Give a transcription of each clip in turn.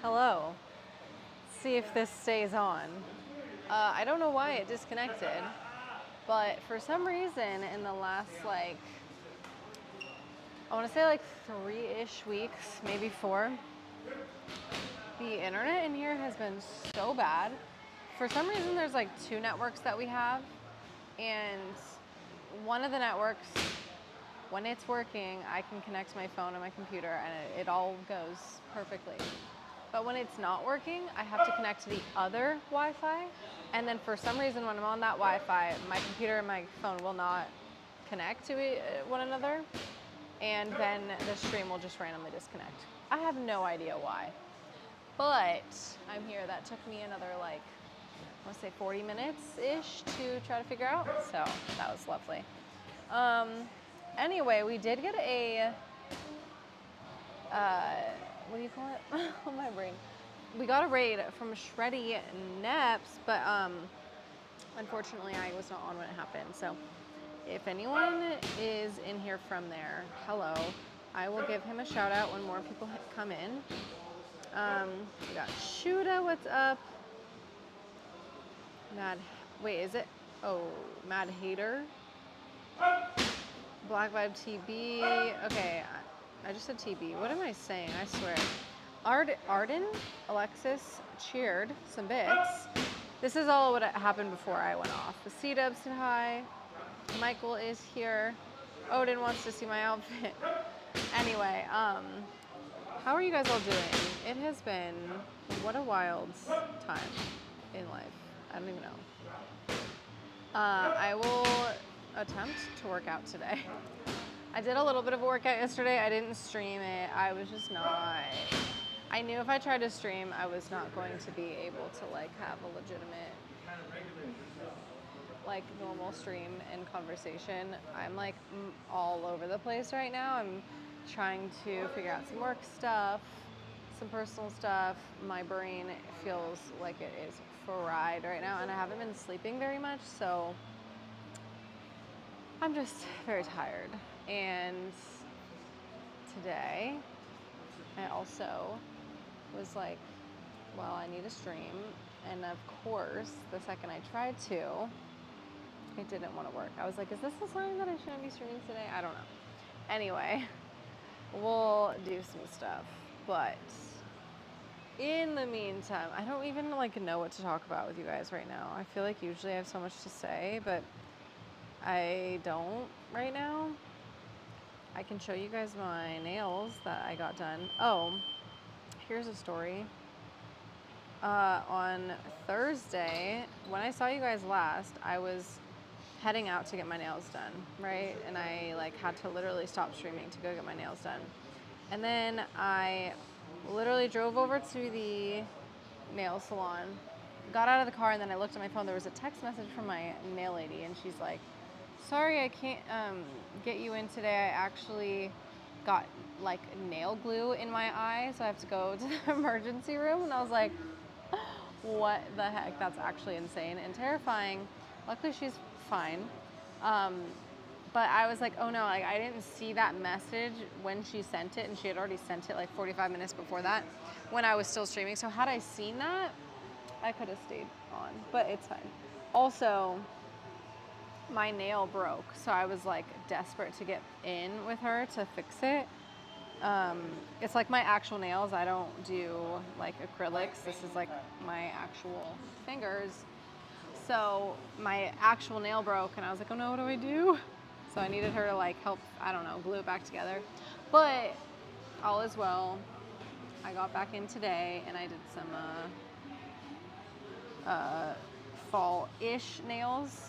Hello. See if this stays on. I don't know why it disconnected, but for some reason in the last I want to say 3-ish weeks, maybe 4, the internet in here has been so bad. For some reason there's like 2 networks that we have, and one of the networks, when it's working, I can connect my phone and my computer and it all goes perfectly. But when it's not working, I have to connect to the other Wi-Fi. And then for some reason, when I'm on that Wi-Fi, my computer and my phone will not connect to one another. And then the stream will just randomly disconnect. I have no idea why. But I'm here. That took me another I want to say 40 minutes-ish to try to figure out. So that was lovely. Anyway, we did get a, what do you call it? Oh, my brain. We got a raid from Shreddy Neps, but unfortunately I was not on when it happened. So if anyone is in here from there, hello. I will give him a shout out when more people come in. We got Shuda, what's up? Is it? Oh, Mad Hater. Black Vibe TB. Okay, I just said TB. What am I saying? I swear. Arden, Alexis cheered some bits. This is all what happened before I went off. The C-Dub said hi. Michael is here. Odin wants to see my outfit. Anyway, how are you guys all doing? It has been, what a wild time in life. I don't even know. I will attempt to work out today. I did a little bit of a workout yesterday. I didn't stream it. I was just not. I knew if I tried to stream, I was not going to be able to have a legitimate, normal stream and conversation. I'm all over the place right now. I'm trying to figure out some work stuff, some personal stuff. My brain feels like it is fried right now, and I haven't been sleeping very much, so I'm just very tired. And today, I also was like, well, I need a stream. And of course, the second I tried to, it didn't want to work. I was like, is this a sign that I shouldn't be streaming today? I don't know. Anyway, we'll do some stuff. But in the meantime, I don't even know what to talk about with you guys right now. I feel like usually I have so much to say, but I don't right now. I can show you guys my nails that I got done. Oh, here's a story. On Thursday, when I saw you guys last, I was heading out to get my nails done, right? And I had to literally stop streaming to go get my nails done. And then I literally drove over to the nail salon, got out of the car, and then I looked at my phone. There was a text message from my nail lady, and she's like, sorry, I can't get you in today. I actually got nail glue in my eye, so I have to go to the emergency room. And I was like, what the heck? That's actually insane and terrifying. Luckily, she's fine. But I was like, oh no, I didn't see that message when she sent it, and she had already sent it 45 minutes before that when I was still streaming. So had I seen that, I could have stayed on, but it's fine. Also, my nail broke, so I was desperate to get in with her to fix it. It's my actual nails. I don't do acrylics. This is my actual fingers. So my actual nail broke, and I was like, oh no, what do I do? So I needed her to help, I don't know, glue it back together. But all is well. I got back in today, and I did some fall-ish nails.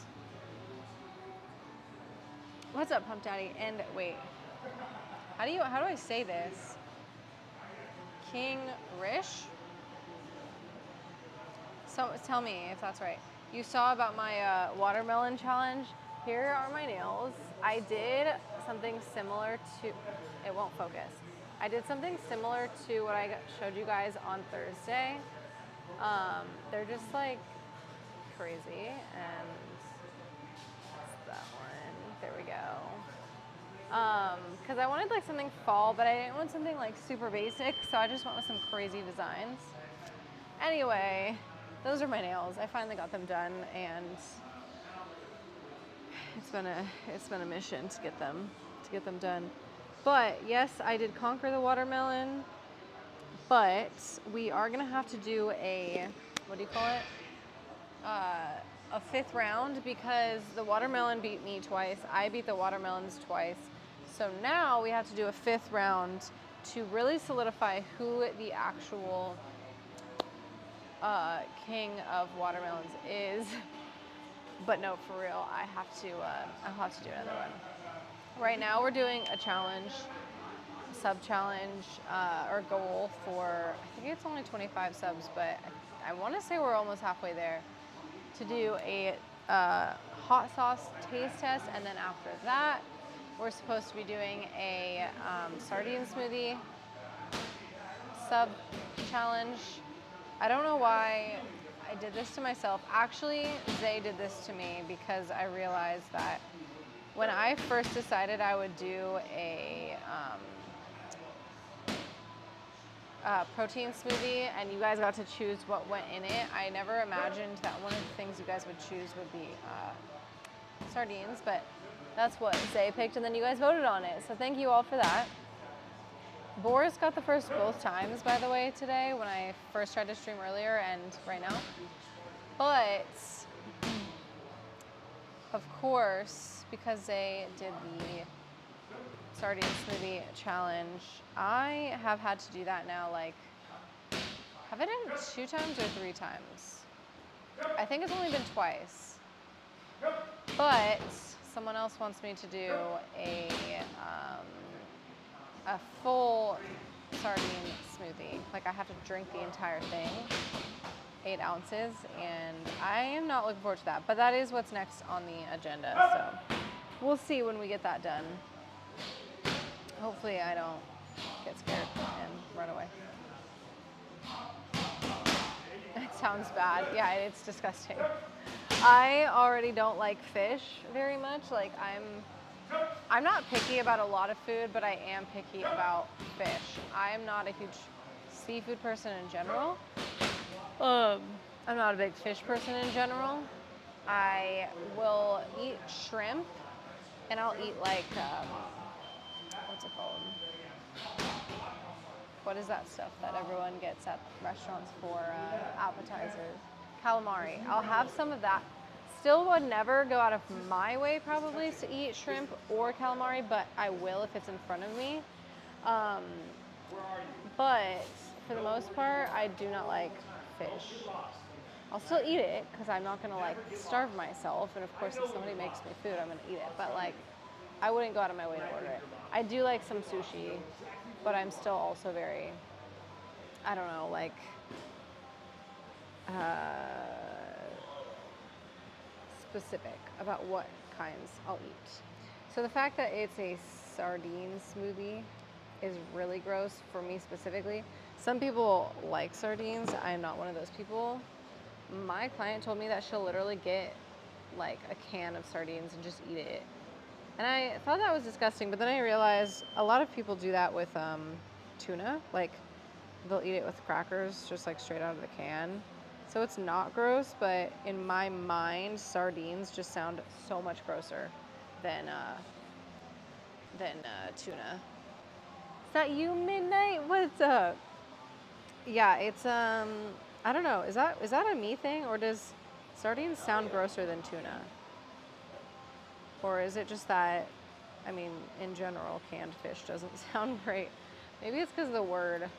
What's up, Pump Daddy? And wait, how do I say this? King Rish? So tell me if that's right. You saw about my watermelon challenge. Here are my nails. I did something similar to, it won't focus. I did something similar to what I showed you guys on Thursday. They're just crazy, and that's that one. There we go. Because I wanted like something fall, but I didn't want something like super basic, so I just went with some crazy designs. Anyway, those are my nails. I finally got them done, and it's been a mission to get them done. But yes, I did conquer the watermelon, but we are gonna have to do a, what do you call it? A fifth round, because the watermelon beat me twice. I beat the watermelons twice. So now we have to do a fifth round to really solidify who the actual king of watermelons is. But no, for real, I'll have to do another one. Right now we're doing a challenge, sub-challenge, or goal for, I think it's only 25 subs, but I want to say we're almost halfway there, to do a hot sauce taste test, and then after that, we're supposed to be doing a sardine smoothie sub-challenge. I don't know why I did this to myself. Actually, Zay did this to me because I realized that when I first decided I would do a protein smoothie and you guys got to choose what went in it, I never imagined that one of the things you guys would choose would be sardines, but that's what Zay picked, and then you guys voted on it, so thank you all for that. Boris got the first both times, by the way, today when I first tried to stream earlier and right now. But, of course, because Zay did the sardine smoothie challenge, I have had to do that now, like, have I done it 2 times or 3 times? I think it's only been twice. But someone else wants me to do a full sardine smoothie. Like, I have to drink the entire thing, 8 ounces, and I am not looking forward to that. But that is what's next on the agenda, so we'll see when we get that done. Hopefully I don't get scared and run away. It sounds bad. Yeah, it's disgusting. I already don't like fish very much. Like, I'm not picky about a lot of food, but I am picky about fish. I'm not a huge seafood person in general. I'm not a big fish person in general. I will eat shrimp, and I'll eat like, what's it called? What is that stuff that everyone gets at restaurants for appetizers? Calamari. I'll have some of that. Still would never go out of my way probably to eat shrimp or calamari, but I will if it's in front of me. But for the most part, I do not like fish. I'll still eat it because I'm not gonna like starve myself. And of course, if somebody makes me food, I'm gonna eat it. But like, I wouldn't go out of my way to order it. I do like some sushi, but I'm still also very, I don't know, like, specific about what kinds I'll eat. So the fact that it's a sardine smoothie is really gross for me specifically. Some people like sardines. I'm not one of those people. My client told me that she'll literally get like a can of sardines and just eat it. And I thought that was disgusting, but then I realized a lot of people do that with tuna. Like, they'll eat it with crackers just like straight out of the can. So it's not gross, but in my mind, sardines just sound so much grosser than tuna. Is that you, Midnight? What's up? Yeah, it's I don't know. Is that a me thing, or does sardines sound grosser than tuna? Or is it just that, I mean, in general, canned fish doesn't sound great. Maybe it's because of the word.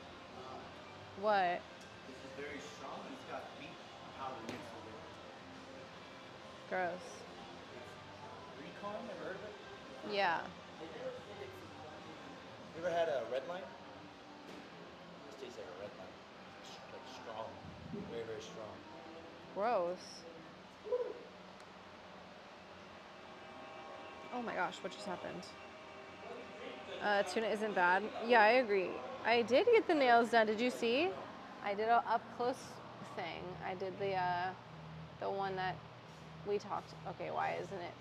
What? This is very strong. It's got beet powder mixed with it. Gross. Recon, ever heard of it? Yeah. You ever had a red line? This tastes like a red line. Like strong. Very, very strong. Gross. Oh my gosh, what just happened? Tuna isn't bad. Yeah, I agree. I did get the nails done. Did you see? I did a up close thing. I did the one that we talked. Okay, why isn't it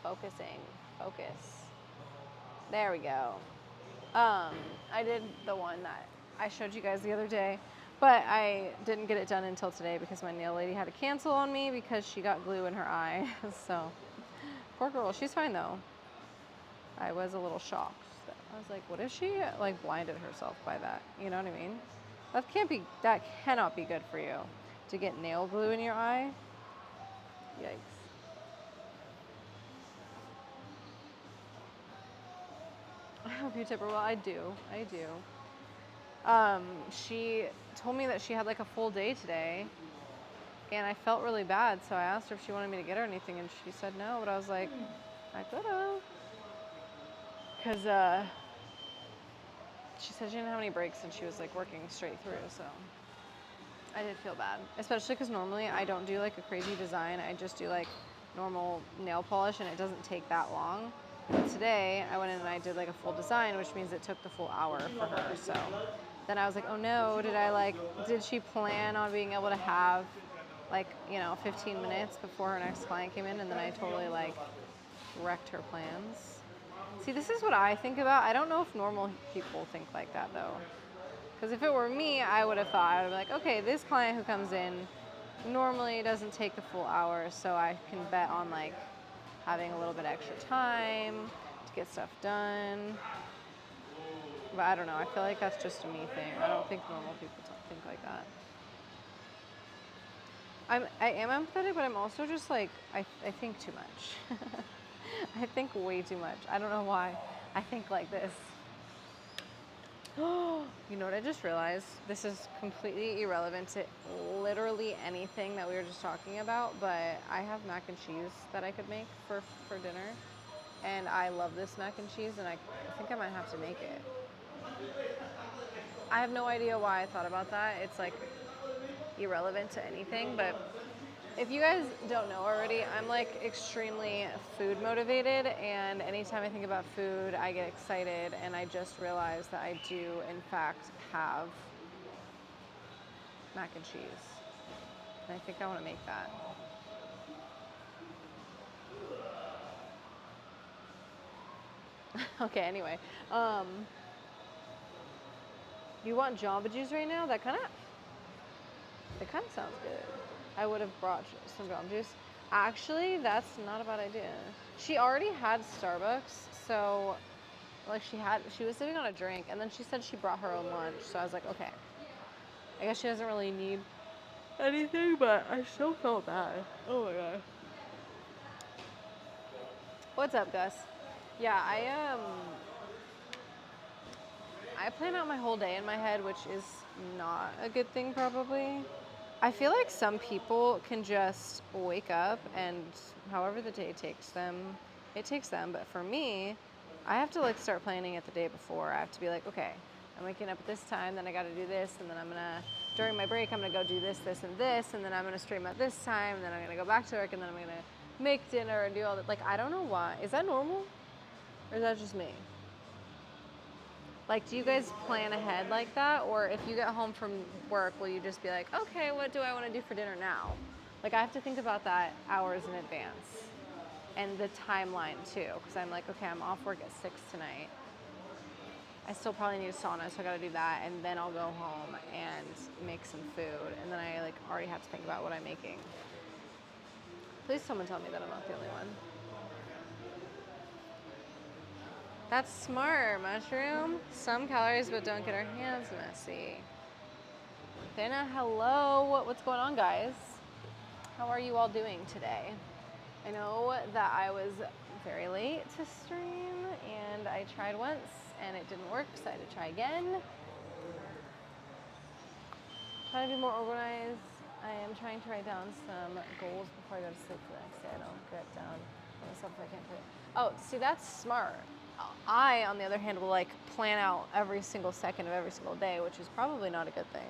focusing? Focus. There we go. I did the one that I showed you guys the other day, but I didn't get it done until today because my nail lady had to cancel on me because she got glue in her eye. So, poor girl. She's fine though. I was a little shocked. I was like, what if she like blinded herself by that? You know what I mean? That cannot be good for you to get nail glue in your eye. Yikes. I hope you tip her well. I do. She told me that she had like a full day today, and I felt really bad, so I asked her if she wanted me to get her anything, and she said no, but I was like, I could've. Because she said she didn't have any breaks, and she was like working straight through, so I did feel bad. Especially because normally I don't do like a crazy design, I just do like normal nail polish, and it doesn't take that long. But today, I went in and I did like a full design, which means it took the full hour for her, so. Then I was like, oh no, did she plan on being able to have like, 15 minutes before her next client came in, and then I totally like wrecked her plans. See, this is what I think about. I don't know if normal people think like that though. Because if it were me, I would have thought, I would be like, okay, this client who comes in normally doesn't take the full hour, so I can bet on like having a little bit extra time to get stuff done. But I don't know, I feel like that's just a me thing. I don't think normal people think like that. I am empathetic, but I'm also just like, I think too much. I think way too much. I don't know why. I think like this. You know what I just realized? This is completely irrelevant to literally anything that we were just talking about, but I have mac and cheese that I could make for dinner. And I love this mac and cheese, and I think I might have to make it. I have no idea why I thought about that. It's like irrelevant to anything, but if you guys don't know already, I'm like extremely food motivated, and anytime I think about food, I get excited, and I just realized that I do in fact have mac and cheese. And I think I want to make that. Okay, anyway. You want Jamba Juice right now? That kind of sounds good. I would have brought some Jamba Juice. Actually, that's not a bad idea. She already had Starbucks, so like she was sitting on a drink, and then she said she brought her own lunch. So I was like, okay. I guess she doesn't really need anything, but I still felt bad. Oh my god. What's up, Gus? Yeah, I plan out my whole day in my head, which is not a good thing probably. I feel like some people can just wake up and however the day takes them, it takes them. But for me, I have to like start planning it the day before. I have to be like, okay, I'm waking up at this time, then I gotta do this, and then during my break, I'm gonna go do this, this, and this, and then I'm gonna stream at this time, and then I'm gonna go back to work, and then I'm gonna make dinner and do all that. Like, I don't know why. Is that normal? Or is that just me? Like, do you guys plan ahead like that? Or if you get home from work, will you just be like, okay, what do I want to do for dinner now? Like, I have to think about that hours in advance. And the timeline, too. Because I'm like, okay, I'm off work at 6 tonight. I still probably need a sauna, so I got to do that. And then I'll go home and make some food. And then I, like, already have to think about what I'm making. Please someone tell me that I'm not the only one. That's smart, Mushroom. Some calories, but don't get our hands messy. Dana, hello. What's going on, guys? How are you all doing today? I know that I was very late to stream, and I tried once, and it didn't work, so I had to try again. Trying to be more organized. I am trying to write down some goals before I go to sleep for the next day. I don't get down on stuff if I can't forget. Oh, see, that's smart. I, on the other hand, will like plan out every single second of every single day, which is probably not a good thing.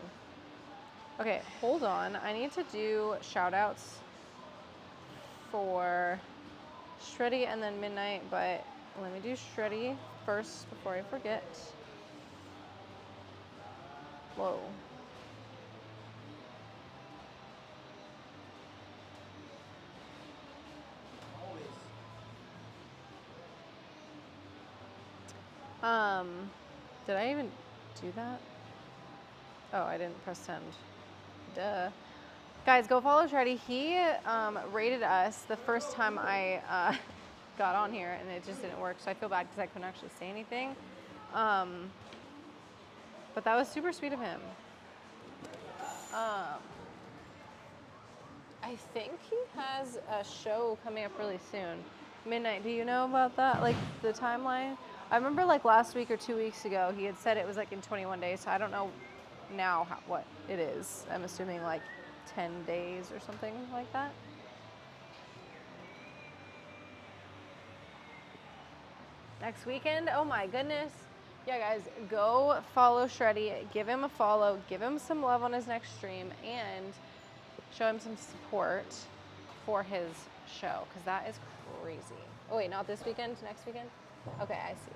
Okay, hold on. I need to do shout outs for Shreddy and then Midnight, but let me do Shreddy first before I forget. Whoa. Did I even do that? Oh, I didn't press send. Duh. Guys, go follow Shreddy. He rated us the first time I got on here, and it just didn't work. So I feel bad because I couldn't actually say anything. But that was super sweet of him. I think he has a show coming up really soon. Midnight. Do you know about that? Like the timeline? I remember like last week or 2 weeks ago, he had said it was like in 21 days. So I don't know now what it is. I'm assuming like 10 days or something like that. Next weekend? Oh my goodness. Yeah, guys, go follow Shreddy. Give him a follow. Give him some love on his next stream and show him some support for his show because that is crazy. Oh wait, not this weekend, next weekend? Okay, I see.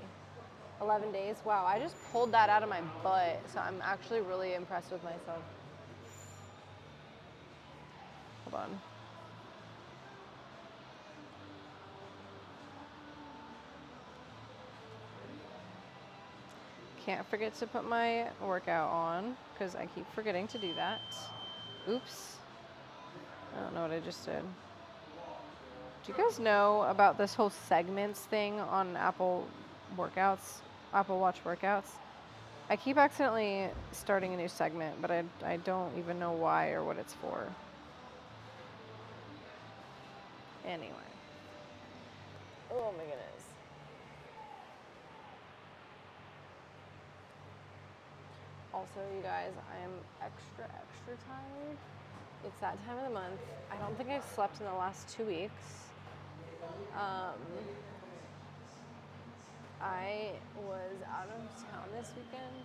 11 days. Wow, I just pulled that out of my butt, so I'm actually really impressed with myself. Hold on. Can't forget to put my workout on because I keep forgetting to do that. Oops. I don't know what I just did. Do you guys know about this whole segments thing on Apple workouts, Apple Watch workouts? I keep accidentally starting a new segment, but I don't even know why or what it's for. Anyway. Oh my goodness. Also, you guys, I am extra tired. It's that time of the month. I don't think I've slept in the last 2 weeks. I was out of town this weekend,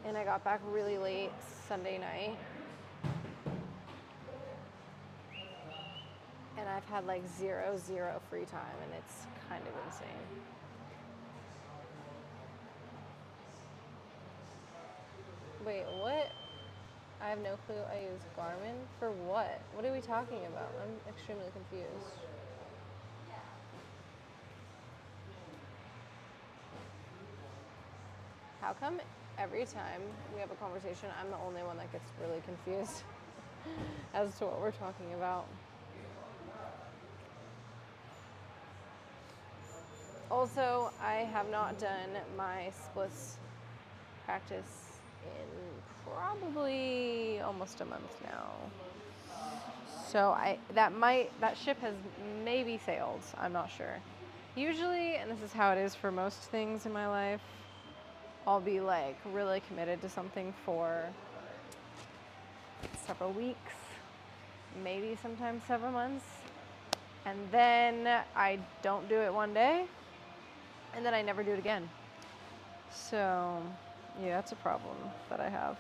and I got back really late Sunday night. And I've had like zero free time, and it's kind of insane. Wait, what? I have no clue. I use Garmin for what? What are we talking about? I'm extremely confused. How come every time we have a conversation, I'm the only one that gets really confused as to what we're talking about? Also, I have not done my splits practice in probably almost a month now. So that ship has maybe sailed. I'm not sure. Usually, and this is how it is for most things in my life, I'll be like really committed to something for several weeks, maybe sometimes 7 months, and then I don't do it one day, and then I never do it again. So, yeah, that's a problem that I have.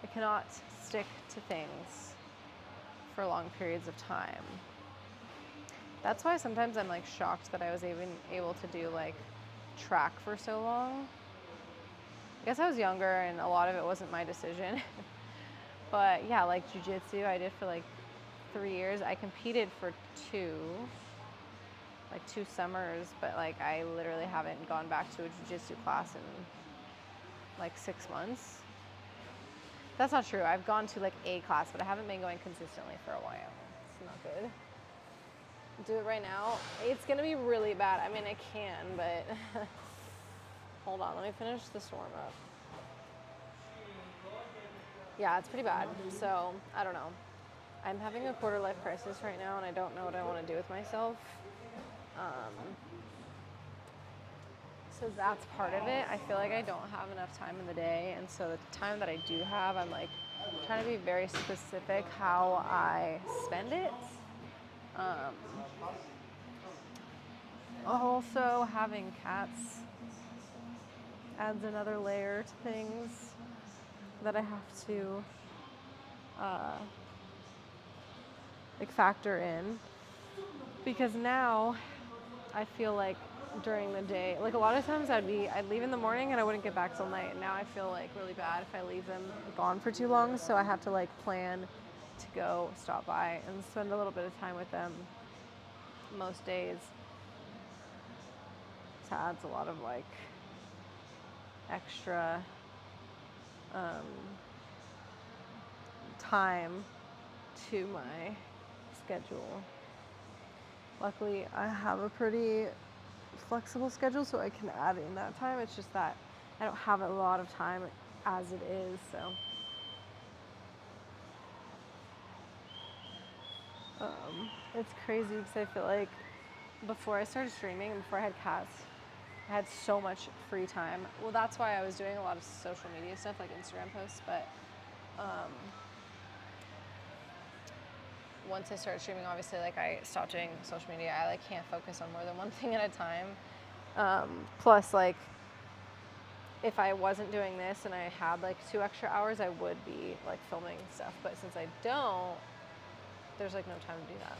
I cannot stick to things for long periods of time. That's why sometimes I'm like shocked that I was even able to do like track for so long. I guess I was younger and a lot of it wasn't my decision. But yeah, like jiu-jitsu I did for like 3 years. I competed for two summers, but like I literally haven't gone back to a jiu-jitsu class in like 6 months. That's not true. I've gone to like a class, but I haven't been going consistently for a while. It's not good. Do it right now. It's gonna be really bad. I mean, I can, but hold on. Let me finish this warm up. Yeah, it's pretty bad. So I don't know. I'm having a quarter life crisis right now, and I don't know what I want to do with myself. So that's part of it. I feel like I don't have enough time in the day, and so the time that I do have, I'm like trying to be very specific how I spend it. Also, having cats adds another layer to things that I have to like factor in, because now I feel like during the day, like a lot of times I'd leave in the morning and I wouldn't get back till night, and now I feel like really bad if I leave them gone for too long, so I have to like plan to go stop by and spend a little bit of time with them most days. just adds a lot of like extra time to my schedule. Luckily, I have a pretty flexible schedule, so I can add in that time. It's just that I don't have a lot of time as it is, so. It's crazy because I feel like before I started streaming, before I had cats, I had so much free time. Well, that's why I was doing a lot of social media stuff like Instagram posts, but once I started streaming, obviously, like I stopped doing social media. I like can't focus on more than one thing at a time. Plus, like if I wasn't doing this and I had like 2 extra hours, I would be like filming stuff. But since I don't, there's like no time to do that.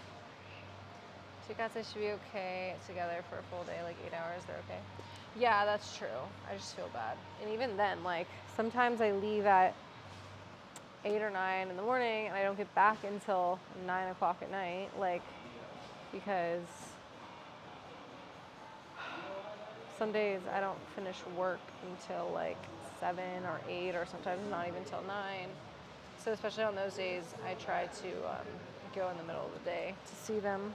2 cats, they should be okay together for a full day, like 8 hours. They're okay. Yeah, that's true. I just feel bad. And even then, like sometimes I leave at 8 or 9 in the morning and I don't get back until 9 o'clock at night, like because some days I don't finish work until like 7 or 8 or sometimes not even till 9. So especially on those days, I try to go in the middle of the day to see them.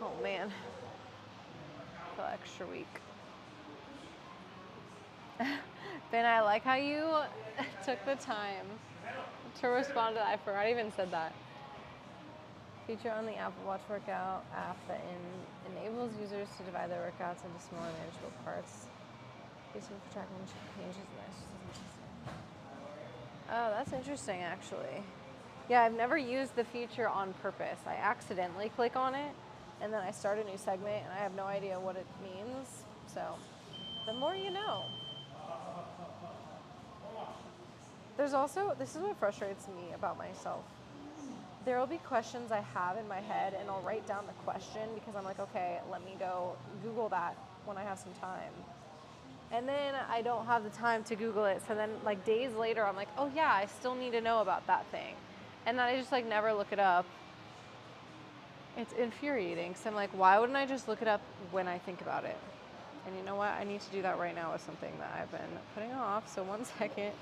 Oh man, I feel extra weak. Ben, I like how you took the time to respond to that. I forgot I even said that. Feature on the Apple Watch workout app that enables users to divide their workouts into smaller manageable parts. Useful for tracking changes in exercise. Oh, that's interesting actually. Yeah, I've never used the feature on purpose. I accidentally click on it and then I start a new segment and I have no idea what it means. So the more you know. There's also, this is what frustrates me about myself. There will be questions I have in my head and I'll write down the question because I'm like, okay, let me go Google that when I have some time. And then I don't have the time to Google it. So then like days later, I'm like, oh yeah, I still need to know about that thing. And then I just like never look it up. It's infuriating. So I'm like, why wouldn't I just look it up when I think about it? And you know what? I need to do that right now with something that I've been putting off. So 1 second.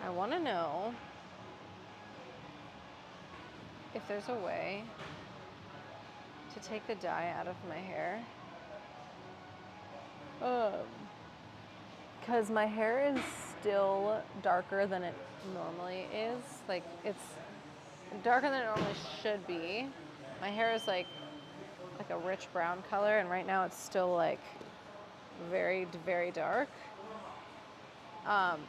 I want to know if there's a way to take the dye out of my hair. Because my hair is still darker than it normally is. Like it's darker than it normally should be. My hair is like a rich brown color, and right now it's still like very, very dark.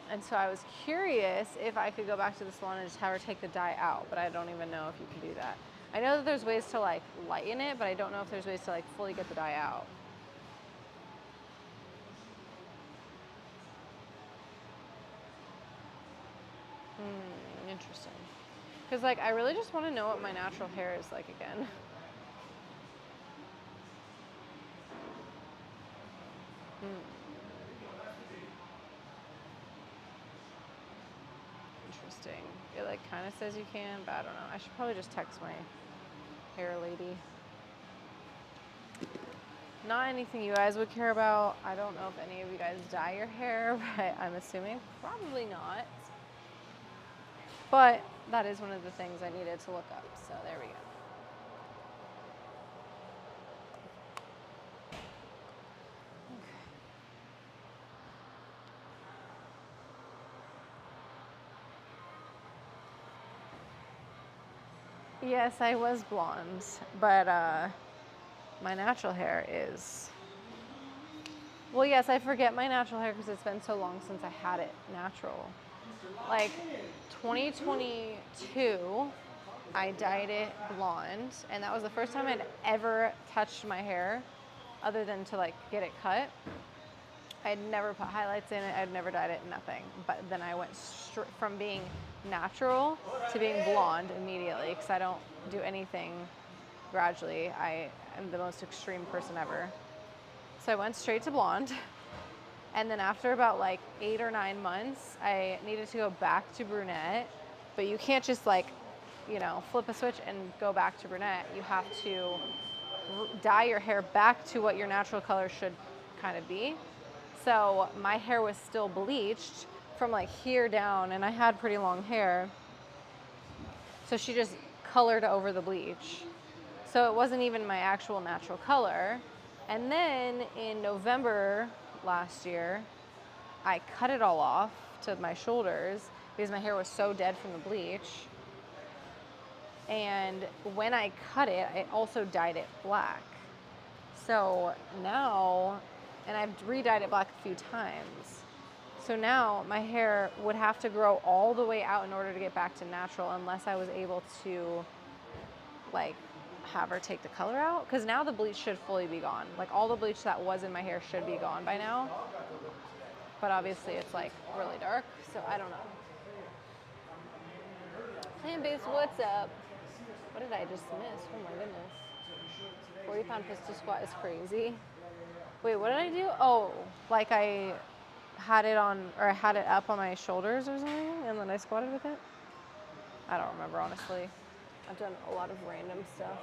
And so I was curious if I could go back to the salon and just have her take the dye out, but I don't even know if you can do that. I know that there's ways to like lighten it, but I don't know if there's ways to like fully get the dye out. Interesting. Because like I really just want to know what my natural hair is like again. Interesting. It like kind of says you can, but I don't know. I should probably just text my hair lady. Not anything you guys would care about. I don't know if any of you guys dye your hair, but I'm assuming probably not. But that is one of the things I needed to look up, so there we go. Okay. Yes, I was blonde, but my natural hair is... Well, yes, I forget my natural hair because it's been so long since I had it natural. Like 2022, I dyed it blonde, and that was the first time I'd ever touched my hair other than to like get it cut. I'd never put highlights in it. I'd never dyed it, nothing. But then I went from being natural to being blonde immediately because I don't do anything gradually. I am the most extreme person ever. So I went straight to blonde. And then after about like 8 or 9 months, I needed to go back to brunette. But you can't just like, you know, flip a switch and go back to brunette. You have to dye your hair back to what your natural color should kind of be. So my hair was still bleached from like here down, and I had pretty long hair. So she just colored over the bleach. So it wasn't even my actual natural color. And then in November last year, I cut it all off to my shoulders because my hair was so dead from the bleach. And when I cut it, I also dyed it black. So now, and I've re-dyed it black a few times. So now my hair would have to grow all the way out in order to get back to natural unless I was able to like have her take the color out. Because now the bleach should fully be gone. Like all the bleach that was in my hair should be gone by now. But obviously it's like really dark, so I don't know. Hey base, what's up? What did I just miss? Oh my goodness. 40-pound pistol squat is crazy. Wait, what did I do? Oh, like I had it on, or I had it up on my shoulders or something, and then I squatted with it? I don't remember, honestly. I've done a lot of random stuff.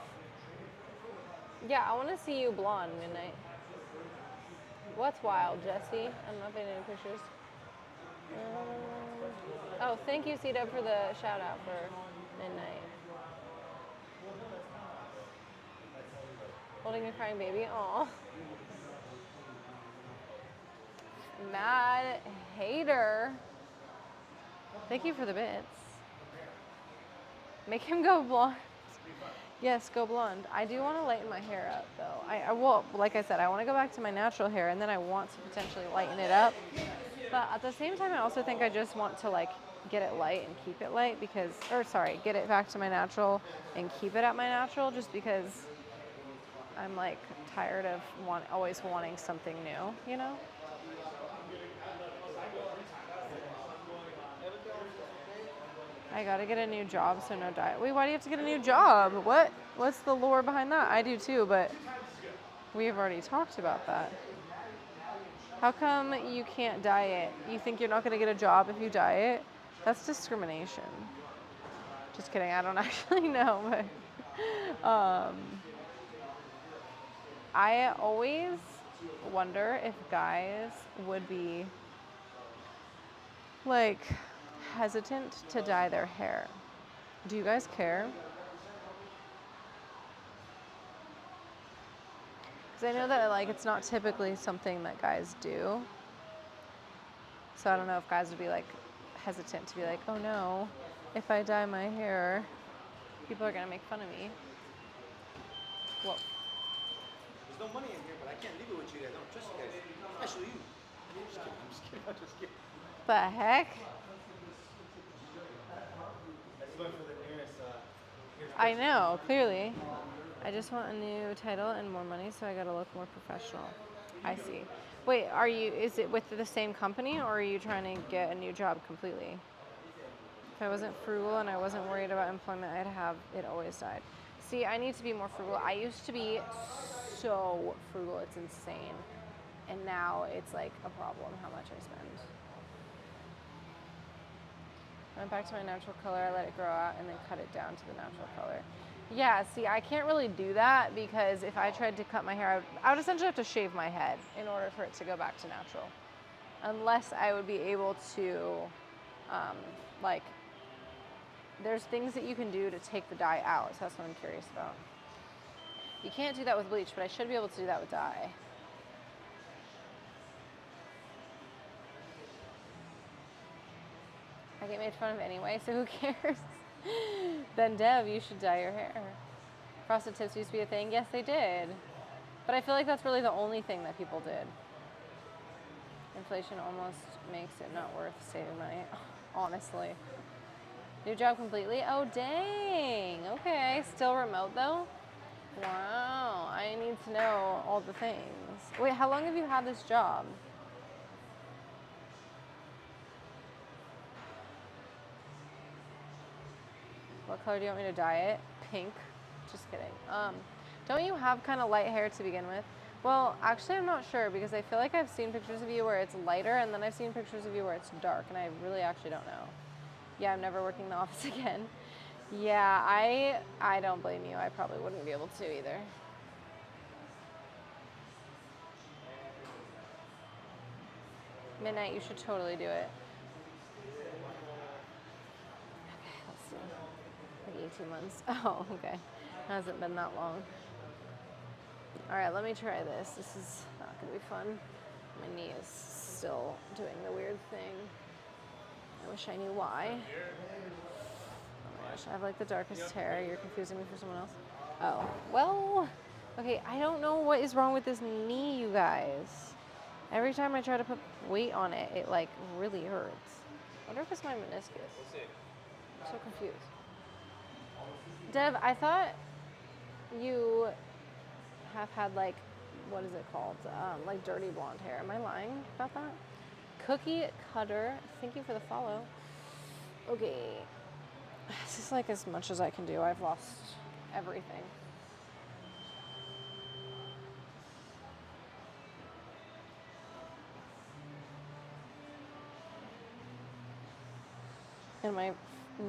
Yeah, I want to see you blonde, Midnight. What's wild, Jesse? I'm not getting any pictures. Oh, thank you, C-Dub, for the shout out for Midnight. Holding a crying baby. Aw. Mad hater. Thank you for the bits. Make him go blonde. Yes, go blonde. I do want to lighten my hair up, though. I will, like I said, I want to go back to my natural hair, and then I want to potentially lighten it up. But at the same time, I also think I just want to like get it light and keep it light because, or sorry, get it back to my natural and keep it at my natural just because I'm like tired of always wanting something new, you know? I gotta get a new job, so no diet. Wait, why do you have to get a new job? What's the lore behind that? I do too, but we've already talked about that. How come you can't diet? You think you're not gonna get a job if you diet? That's discrimination. Just kidding, I don't actually know, but I always wonder if guys would be like hesitant to dye their hair. Do you guys care? Because I know that like it's not typically something that guys do. So I don't know if guys would be like hesitant to be like, oh no, if I dye my hair, people are gonna make fun of me. Whoa. There's no money in here, but I can't leave it with you guys. I don't trust you guys. Especially you. I'm just kidding. I'm just kidding. The heck? I just went for the nearest I know, clearly. I just want a new title and more money, so I gotta look more professional. I see. Wait, is it with the same company, or are you trying to get a new job completely? If I wasn't frugal and I wasn't worried about employment, I'd have it always died. See, I need to be more frugal. I used to be so frugal, it's insane. And now it's like a problem how much I spend. I went back to my natural color, I let it grow out, and then cut it down to the natural color. Yeah, see, I can't really do that because if I tried to cut my hair, I would essentially have to shave my head in order for it to go back to natural. Unless I would be able to, like, there's things that you can do to take the dye out, so that's what I'm curious about. You can't do that with bleach, but I should be able to do that with dye. I get made fun of anyway, so who cares? Then Dev, you should dye your hair. Frosted tips used to be a thing. Yes, they did. But I feel like that's really the only thing that people did. Inflation almost makes it not worth saving money, honestly. New job completely? Oh, dang. Okay, still remote though? Wow, I need to know all the things. Wait, how long have you had this job? What color do you want me to dye it? Pink. Just kidding. Don't you have kind of light hair to begin with? Well, actually, I'm not sure because I feel like I've seen pictures of you where it's lighter, and then I've seen pictures of you where it's dark, and I really actually don't know. Yeah, I'm never working in the office again. Yeah, I don't blame you. I probably wouldn't be able to either. Midnight, you should totally do it. Okay, let's see. Like 18 months. Oh, okay. Hasn't been that long. All right, let me try this. This is not gonna be fun. My knee is still doing the weird thing. I wish I knew why. Oh my gosh, I have like the darkest hair. You're confusing me for someone else. Oh, well, okay, I don't know what is wrong with this knee, you guys. Every time I try to put weight on it, it like really hurts. I wonder if it's my meniscus. I'm so confused. Dev, I thought you have had like, what is it called? Like dirty blonde hair. Am I lying about that? Cookie Cutter, thank you for the follow. Okay, this is like as much as I can do. I've lost everything. And my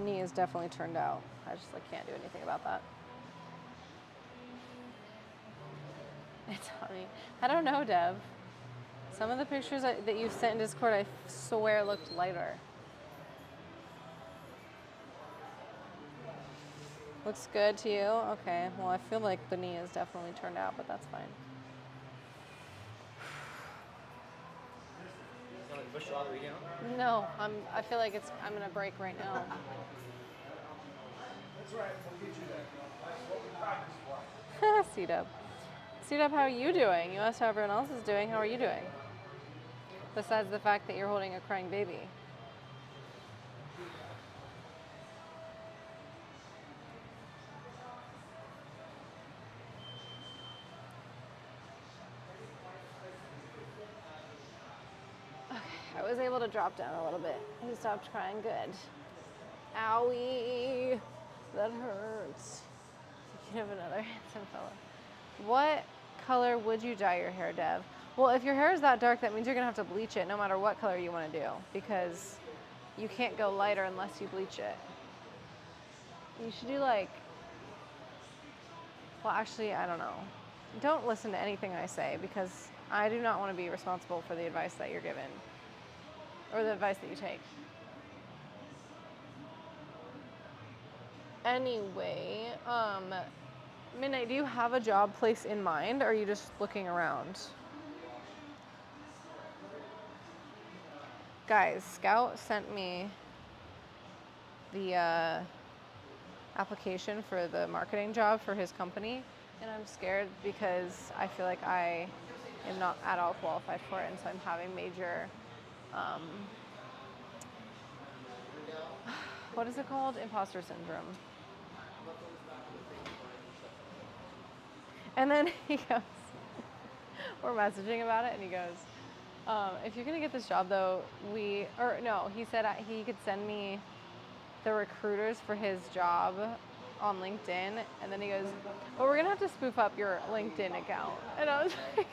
knee is definitely turned out. I just like can't do anything about that. It's funny. I don't know, Dev. Some of the pictures that you sent in Discord, I swear looked lighter. Looks good to you? Okay, well I feel like the knee is definitely turned out, but that's fine. No, I feel like I'm gonna break right now. That's right. We'll get you there. That's what we practice for. C-Dub. C-Dub, how are you doing? You asked how everyone else is doing. How are you doing? Besides the fact that you're holding a crying baby. Okay, I was able to drop down a little bit. He stopped crying. Good. Owie. That hurts. You have another handsome fella. What color would you dye your hair, Dev? Well, if your hair is that dark, that means you're gonna have to bleach it no matter what color you wanna do, because you can't go lighter unless you bleach it. You should do like, well, actually, I don't know. Don't listen to anything I say because I do not wanna be responsible for the advice that you're given or the advice that you take. Anyway, Midnight, do you have a job place in mind, or are you just looking around? Guys, Scout sent me the application for the marketing job for his company, and I'm scared because I feel like I am not at all qualified for it, and so I'm having major, what is it called? Imposter syndrome. And then he goes, we're messaging about it, and he goes, if you're gonna get this job though, he said he could send me the recruiters for his job on LinkedIn, and then he goes, well, we're gonna have to spoof up your LinkedIn account. And I was like,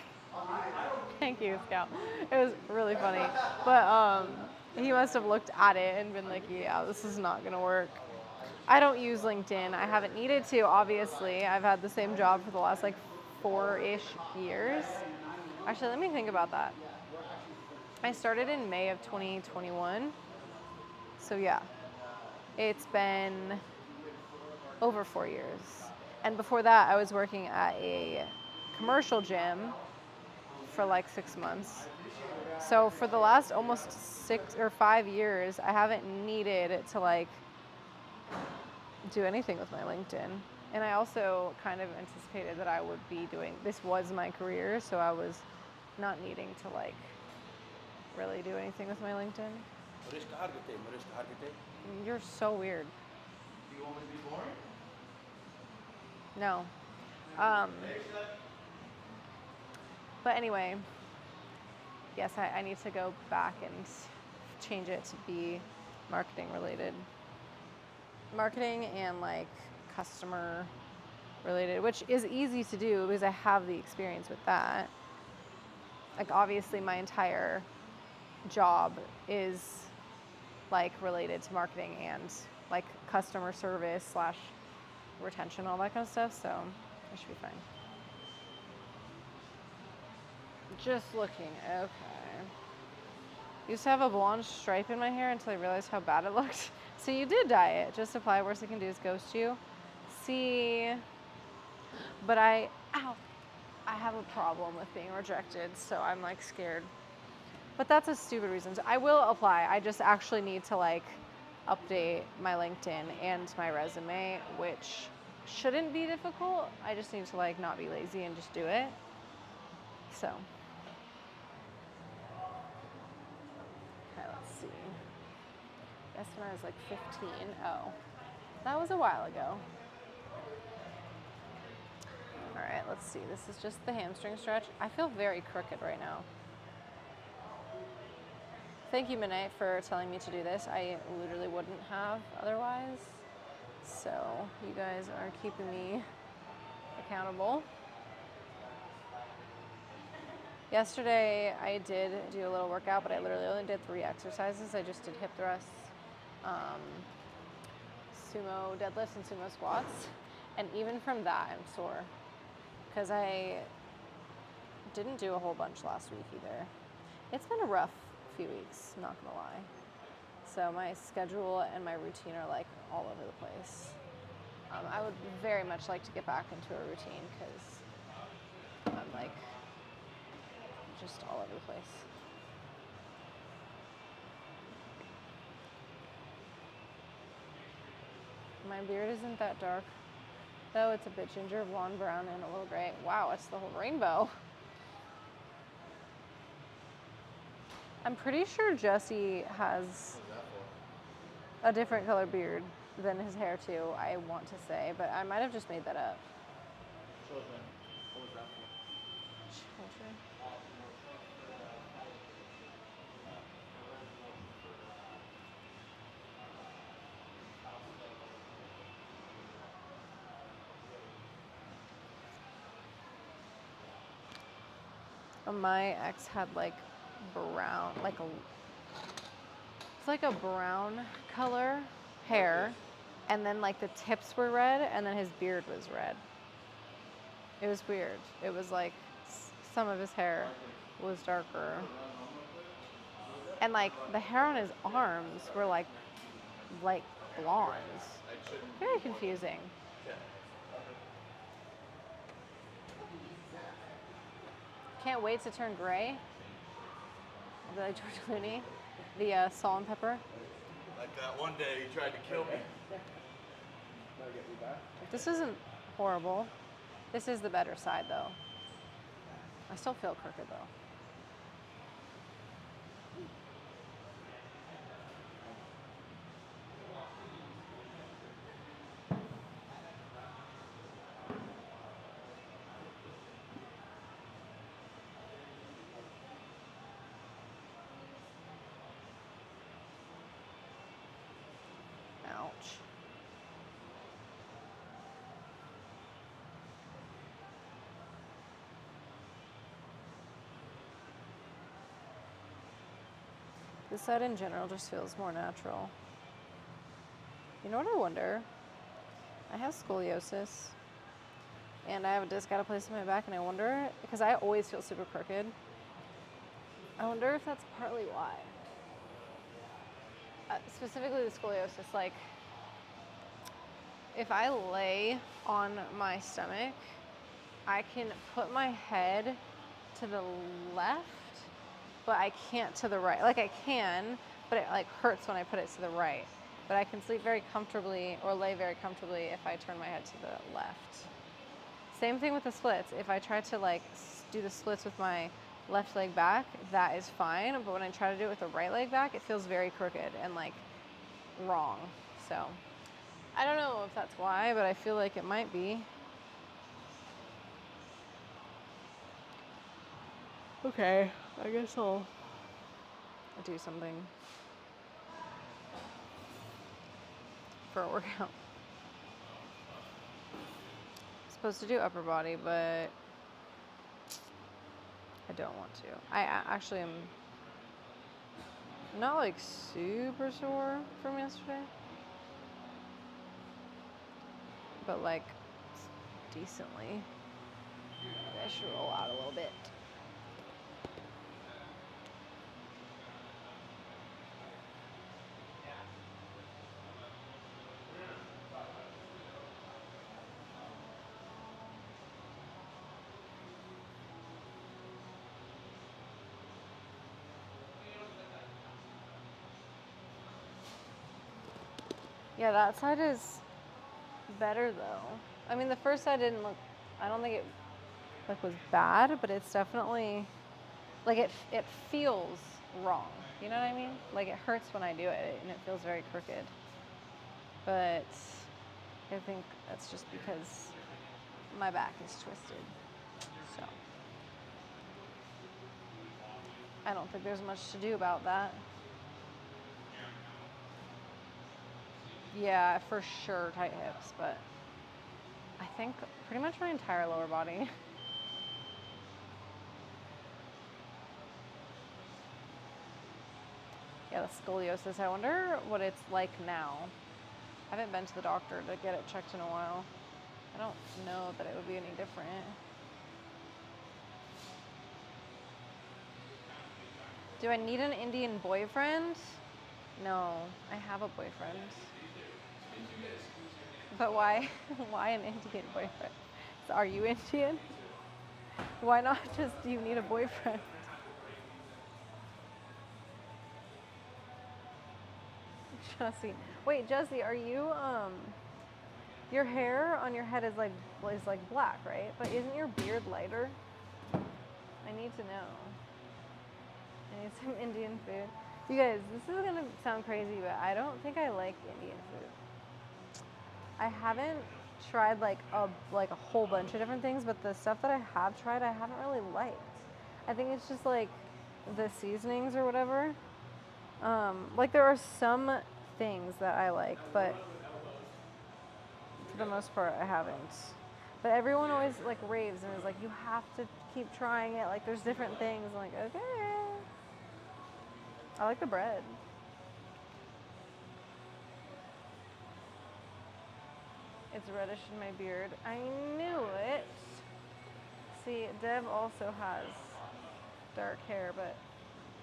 thank you, Scout. It was really funny. But he must have looked at it and been like, yeah, this is not gonna work. I don't use LinkedIn. I haven't needed to, obviously. I've had the same job for the last like 4-ish years. Actually, let me think about that. I started in May of 2021. So yeah, it's been over 4 years. And before that, I was working at a commercial gym for like 6 months. So for the last almost 6 or 5 years, I haven't needed to like do anything with my LinkedIn. And I also kind of anticipated that I would be doing, this was my career, so I was not needing to like really do anything with my LinkedIn. You're so weird. Do you want me to be boring? No. But anyway, yes, I need to go back and change it to be marketing related. marketing and like customer related, which is easy to do because I have the experience with that. Like obviously my entire job is like related to marketing and like customer service slash retention, all that kind of stuff. So I should be fine. Just looking, okay. Used to have a blonde stripe in my hair until I realized how bad it looked. So you did dye it. Just apply. Worst they can do is ghost you. See, but I have a problem with being rejected, so I'm like scared. But that's a stupid reason. I will apply. I just actually need to like update my LinkedIn and my resume, which shouldn't be difficult. I just need to like not be lazy and just do it. So, okay, let's see. Guess when I was like 15. Oh, that was a while ago. All right, let's see. This is just the hamstring stretch. I feel very crooked right now. Thank you, Minette, for telling me to do this. I literally wouldn't have otherwise. So you guys are keeping me accountable. Yesterday I did do a little workout, but I literally only did 3 exercises. I just did hip thrusts, sumo deadlifts, and sumo squats. And even from that, I'm sore because I didn't do a whole bunch last week either. It's been a rough few weeks, not gonna lie. So my schedule and my routine are like all over the place. I would very much like to get back into a routine because I'm like just all over the place. My beard isn't that dark, though. It's a bit ginger, blonde, brown, and a little gray. Wow, it's the whole rainbow. I'm pretty sure Jesse has a different color beard than his hair too, I want to say, but I might have just made that up. Children. What was that for? Children. My ex had like brown, it's like a brown color hair, and then like the tips were red, and then his beard was red. It was weird. It was like some of his hair was darker. And like the hair on his arms were like blondes. Very confusing. Can't wait to turn gray. I'll be like George Clooney, the salt and pepper. Like that one day he tried to kill me. This isn't horrible. This is the better side though. I still feel crooked though. Ouch. This side in general just feels more natural. You know what I wonder? I have scoliosis and I have a disc out of place in my back, and I wonder, because I always feel super crooked, I wonder if that's partly why. Specifically the scoliosis, like if I lay on my stomach, I can put my head to the left, but I can't to the right. Like I can, but it like hurts when I put it to the right. But I can sleep very comfortably or lay very comfortably if I turn my head to the left. Same thing with the splits. If I try to like do the splits with my left leg back, that is fine. But when I try to do it with the right leg back, it feels very crooked and like wrong. So I don't know if that's why, but I feel like it might be. Okay, I guess I'll do something for a workout. Supposed to do upper body, but I don't want to. I actually am not like super sore from yesterday, but like decently. Maybe I should roll out a little bit. Yeah, that side is better though. I mean, the first side didn't look, I don't think it like was bad, but it's definitely like it feels wrong. You know what I mean? Like it hurts when I do it and it feels very crooked. But I think that's just because my back is twisted. So I don't think there's much to do about that. Yeah, for sure tight hips, but I think pretty much my entire lower body. Yeah, the scoliosis. I wonder what it's like now. I haven't been to the doctor to get it checked in a while. I don't know that it would be any different. Do I need an Indian boyfriend? No, I have a boyfriend. But why? Why an Indian boyfriend? So are you Indian? Why not just you need a boyfriend? Jesse. Wait, Jesse, are you your hair on your head is like black, right? But isn't your beard lighter? I need to know. I need some Indian food. You guys, this is gonna sound crazy, but I don't think I like Indian food. I haven't tried like a whole bunch of different things, but the stuff that I have tried, I haven't really liked. I think it's just like the seasonings or whatever. Like there are some things that I like, but for the most part, I haven't. But everyone always like raves and is like, you have to keep trying it. Like there's different things. I'm like, okay. I like the bread. It's reddish in my beard. I knew it. See, Dev also has dark hair, but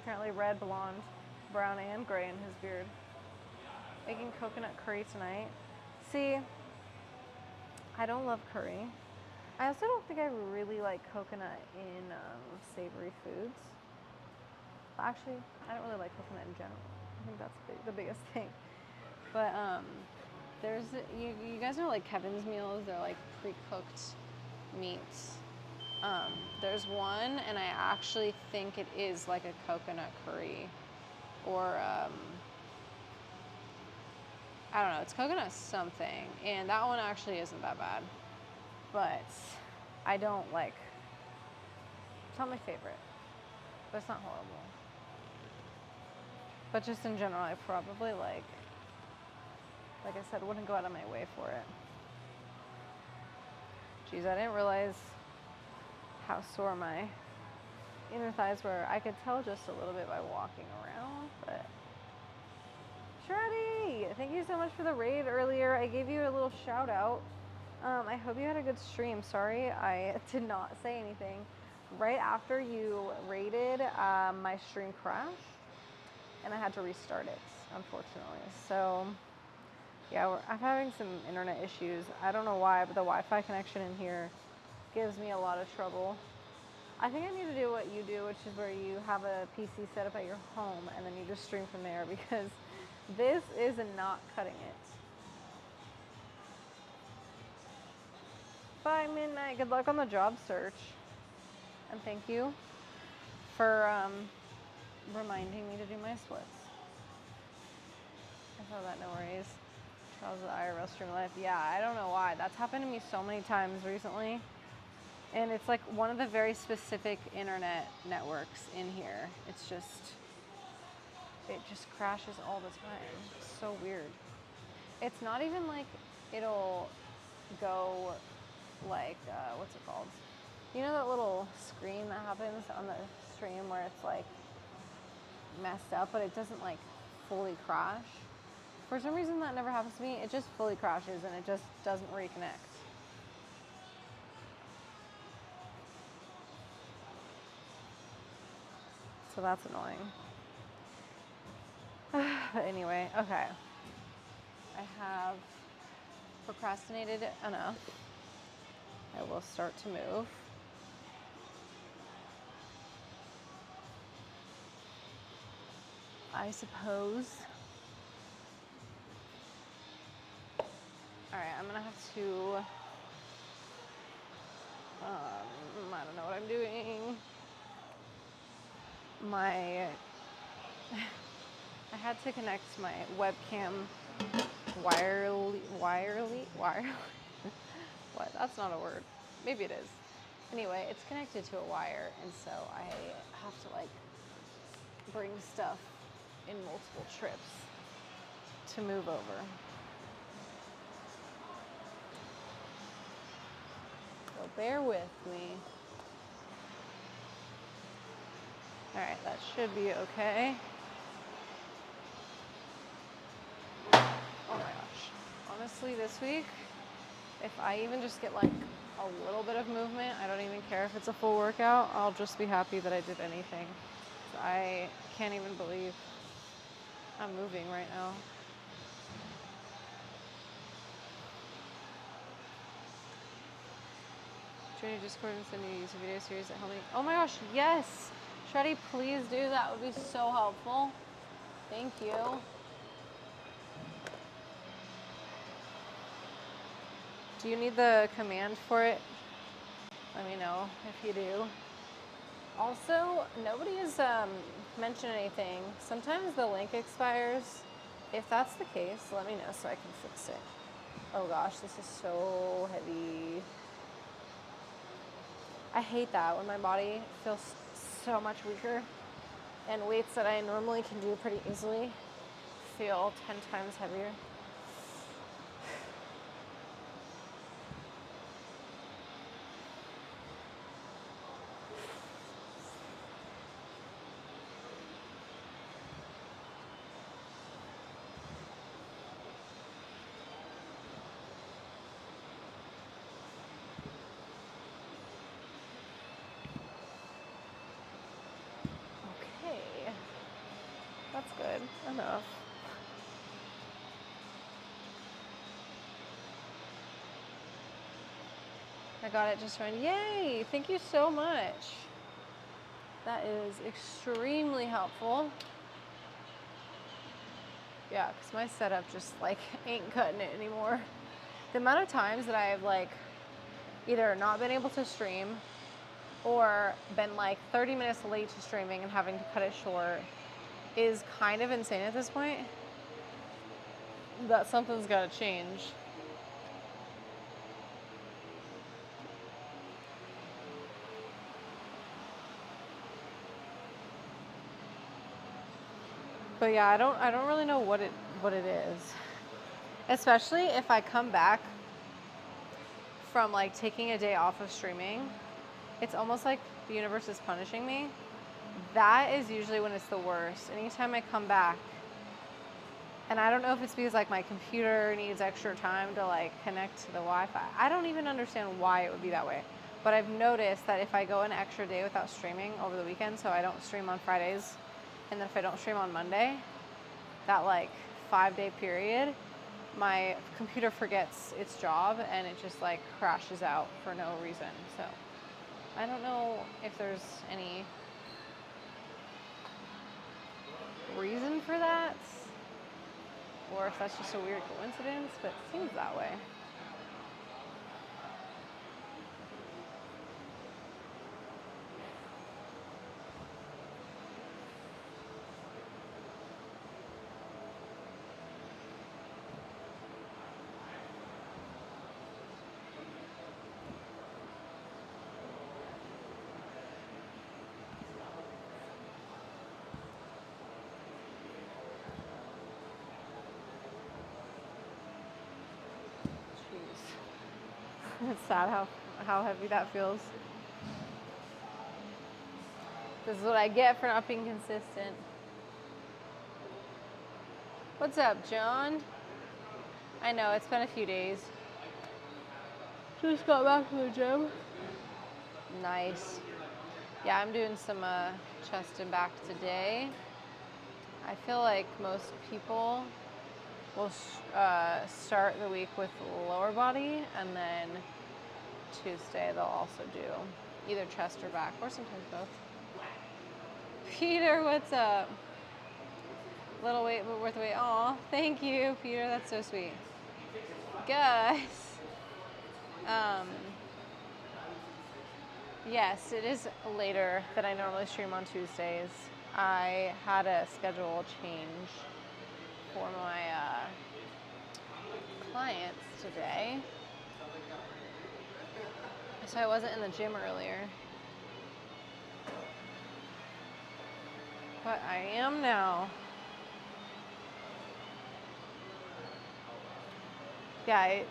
apparently red, blonde, brown, and gray in his beard. Making coconut curry tonight. See, I don't love curry. I also don't think I really like coconut in savory foods. Actually, I don't really like coconut in general. I think that's the biggest thing. But there's, you guys know like Kevin's meals, they're like pre-cooked meats. There's one, and I actually think it is like a coconut curry, or I don't know, it's coconut something, and that one actually isn't that bad, but I don't like, it's not my favorite, but it's not horrible. But just in general, I probably like I said, wouldn't go out of my way for it. Geez, I didn't realize how sore my inner thighs were. I could tell just a little bit by walking around, but Shreddy, thank you so much for the raid earlier. I gave you a little shout out. I hope you had a good stream. Sorry, I did not say anything. Right after you raided, my stream crashed, and I had to restart it, unfortunately. So, yeah, I'm having some internet issues. I don't know why, but the Wi-Fi connection in here gives me a lot of trouble. I think I need to do what you do, which is where you have a PC set up at your home, and then you just stream from there, because this is not cutting it. Bye, Midnight. Good luck on the job search. And thank you for reminding me to do my splits. I saw that, no worries. Charles, the IRL stream life. Yeah, I don't know why. That's happened to me so many times recently. And it's like one of the very specific internet networks in here. It's just, it just crashes all the time. It's so weird. It's not even like it'll go like, what's it called? You know that little screen that happens on the stream where it's like messed up, but it doesn't like fully crash? For some reason that never happens to me. It just fully crashes and it just doesn't reconnect. So that's annoying. But anyway, okay. I have procrastinated enough. I will start to move. I suppose. All right, I'm gonna have to, I don't know what I'm doing. I had to connect my webcam wirely. What? That's not a word. Maybe it is. Anyway, it's connected to a wire, and so I have to like bring stuff in multiple trips to move over. So bear with me. All right, that should be okay. Oh my gosh. Honestly, this week, if I even just get like a little bit of movement, I don't even care if it's a full workout, I'll just be happy that I did anything. So I can't even believe I'm moving right now. Join your Discord and send you a YouTube video series that help me. Oh my gosh, yes! Shreddy, please do. That would be so helpful. Thank you. Do you need the command for it? Let me know if you do. Also, nobody has mentioned anything. Sometimes the link expires. If that's the case, let me know so I can fix it. Oh gosh, this is so heavy. I hate that when my body feels so much weaker and weights that I normally can do pretty easily feel 10 times heavier. Okay, that's good enough. I got it just fine. Yay! Thank you so much. That is extremely helpful. Yeah, because my setup just like ain't cutting it anymore. The amount of times that I've like either not been able to stream or been like 30 minutes late to streaming and having to cut it short is kind of insane at this point. That something's got to change. But yeah, I don't really know what it is. Especially if I come back from like taking a day off of streaming, it's almost like the universe is punishing me. That is usually when it's the worst. Anytime I come back, and I don't know if it's because like my computer needs extra time to like connect to the Wi-Fi. I don't even understand why it would be that way. But I've noticed that if I go an extra day without streaming over the weekend, so I don't stream on Fridays, and then if I don't stream on Monday, that like 5-day period, my computer forgets its job and it just like crashes out for no reason. So I don't know if there's any reason for that or if that's just a weird coincidence, but it seems that way. It's sad how heavy that feels. This is what I get for not being consistent. What's up, John? I know, it's been a few days. Just got back to the gym. Nice. Yeah, I'm doing some chest and back today. I feel like most people will start the week with lower body, and then Tuesday they'll also do either chest or back, or sometimes both. Peter, what's up? Little weight, but worth the wait. Aw, thank you, Peter. That's so sweet. Guys, yes, it is later than I normally stream on Tuesdays. I had a schedule change for my clients today, so I wasn't in the gym earlier. But I am now. Yeah,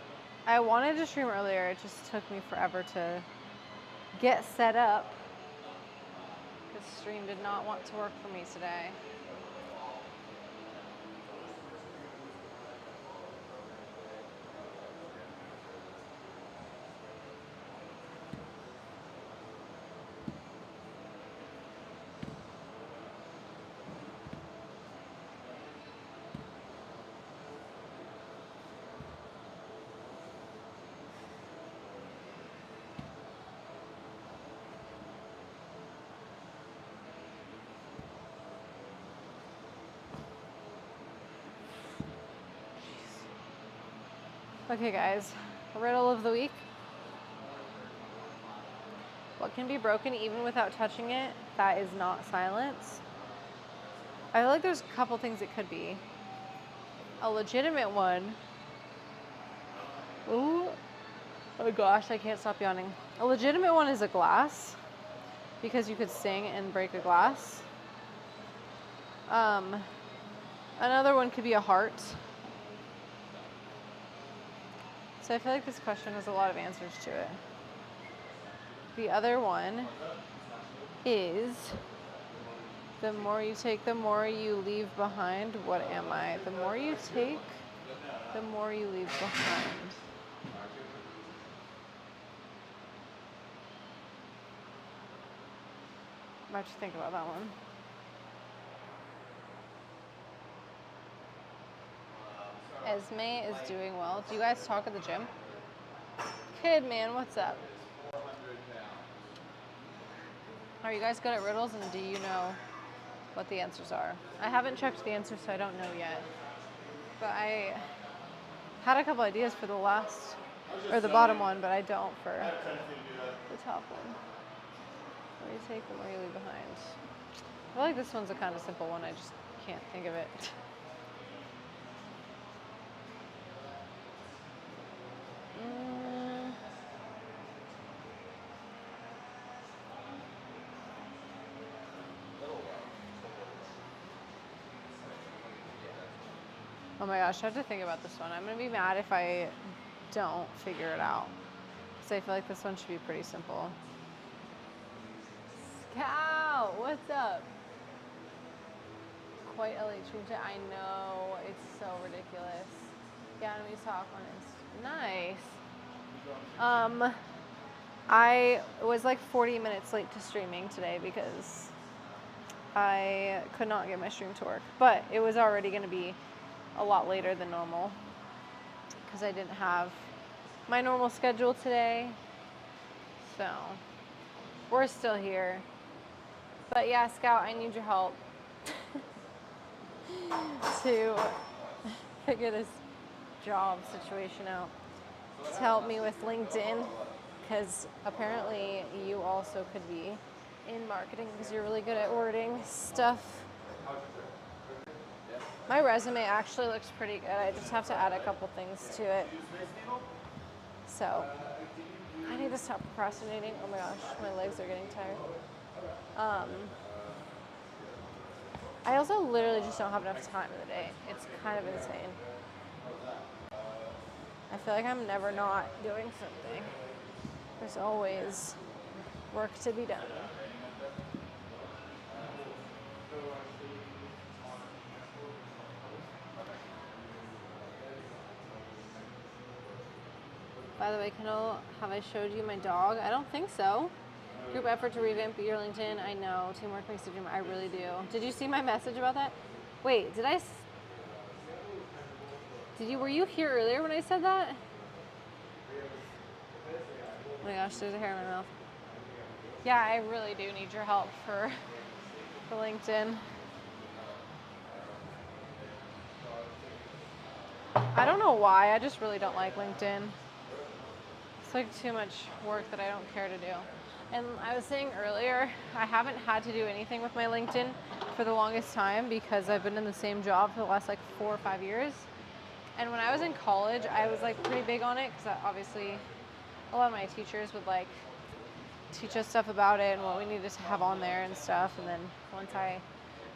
I wanted to stream earlier. It just took me forever to get set up because stream did not want to work for me today. Okay, guys, riddle of the week. What can be broken even without touching it that is not silence? I feel like there's a couple things it could be. A legitimate one. Ooh. Oh gosh, I can't stop yawning. A legitimate one is a glass, because you could sing and break a glass. Another one could be a heart. So I feel like this question has a lot of answers to it. The other one is, the more you take, the more you leave behind. What am I? The more you take, the more you leave behind. Why'd you think about that one? Esme is doing well. Do you guys talk at the gym? Kid man, what's up? Are you guys good at riddles, and do you know what the answers are? I haven't checked the answers, so I don't know yet. But I had a couple ideas for the last, or the bottom one, but I don't for the top one. What do you take, the more you leave behind? I feel like this one's a kind of simple one. I just can't think of it. Oh my gosh, I have to think about this one. I'm gonna be mad if I don't figure it out, because I feel like this one should be pretty simple. Scout, what's up? Quite a late stream today. I know, it's so ridiculous. Yeah, and we talk on Insta. Nice. I was like 40 minutes late to streaming today because I could not get my stream to work, but it was already gonna be a lot later than normal because I didn't have my normal schedule today. So we're still here. But yeah, Scout, I need your help to figure this job situation out. To help me with LinkedIn, because apparently you also could be in marketing because you're really good at wording stuff. My resume actually looks pretty good. I just have to add a couple things to it. So I need to stop procrastinating. Oh my gosh, my legs are getting tired. I also literally just don't have enough time in the day. It's kind of insane. I feel like I'm never not doing something. There's always work to be done. By the way, Kendall, have I showed you my dog? I don't think so. Group effort to revamp your LinkedIn. I know. Teamwork makes the dream. I really do. Did you see my message about that? Wait, were you here earlier when I said that? Oh my gosh, there's a hair in my mouth. Yeah, I really do need your help for LinkedIn. I don't know why, I just really don't like LinkedIn. It's like too much work that I don't care to do. And I was saying earlier, I haven't had to do anything with my LinkedIn for the longest time because I've been in the same job for the last like 4 or 5 years. And when I was in college, I was like pretty big on it because obviously a lot of my teachers would like teach us stuff about it and what we needed to have on there and stuff. And then once I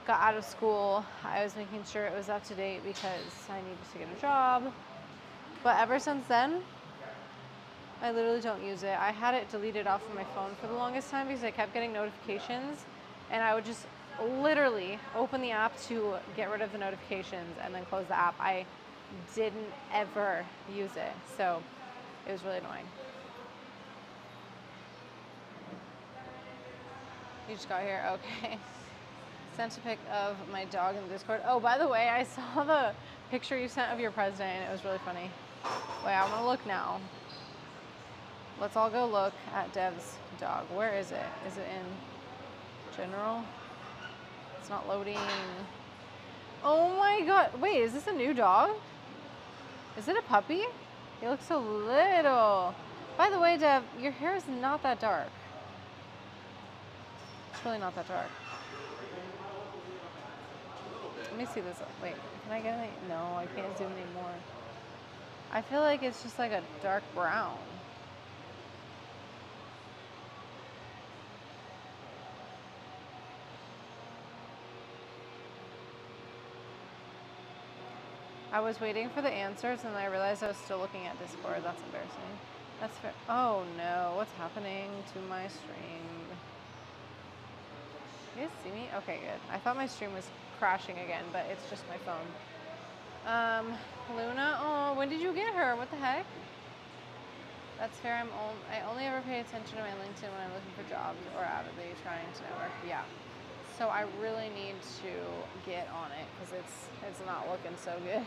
got out of school, I was making sure it was up to date because I needed to get a job. But ever since then, I literally don't use it. I had it deleted off of my phone for the longest time because I kept getting notifications and I would just literally open the app to get rid of the notifications and then close the app. I didn't ever use it, so it was really annoying. You just got here, okay. Sent a pic of my dog in the Discord. Oh, by the way, I saw the picture you sent of your president and it was really funny. Wait, I'm gonna look now. Let's all go look at Dev's dog. Where is it? Is it in general? It's not loading. Oh my god. Wait, is this a new dog? Is it a puppy? He looks so little. By the way, Dev, your hair is not that dark. It's really not that dark. Let me see this. Wait, can I get any? No, I can't zoom anymore. I feel like it's just like a dark brown. I was waiting for the answers and I realized I was still looking at Discord. That's embarrassing. That's fair. Oh no, what's happening to my stream? You guys see me? Okay, good. I thought my stream was crashing again, but it's just my phone. Luna, oh, when did you get her? What the heck? That's fair. I only ever pay attention to my LinkedIn when I'm looking for jobs or avidly trying to network. Yeah. So I really need to get on it because it's not looking so good.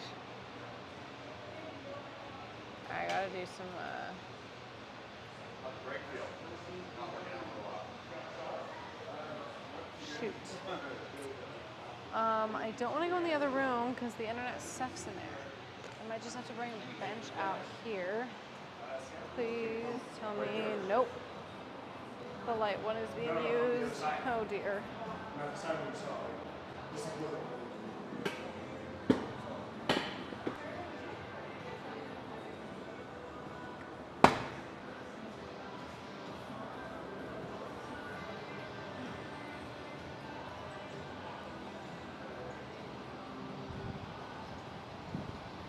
I gotta do some. Shoot. I don't want to go in the other room because the internet sucks in there. I might just have to bring the bench out here. Please tell me. Nope. The light one is being used. Oh dear.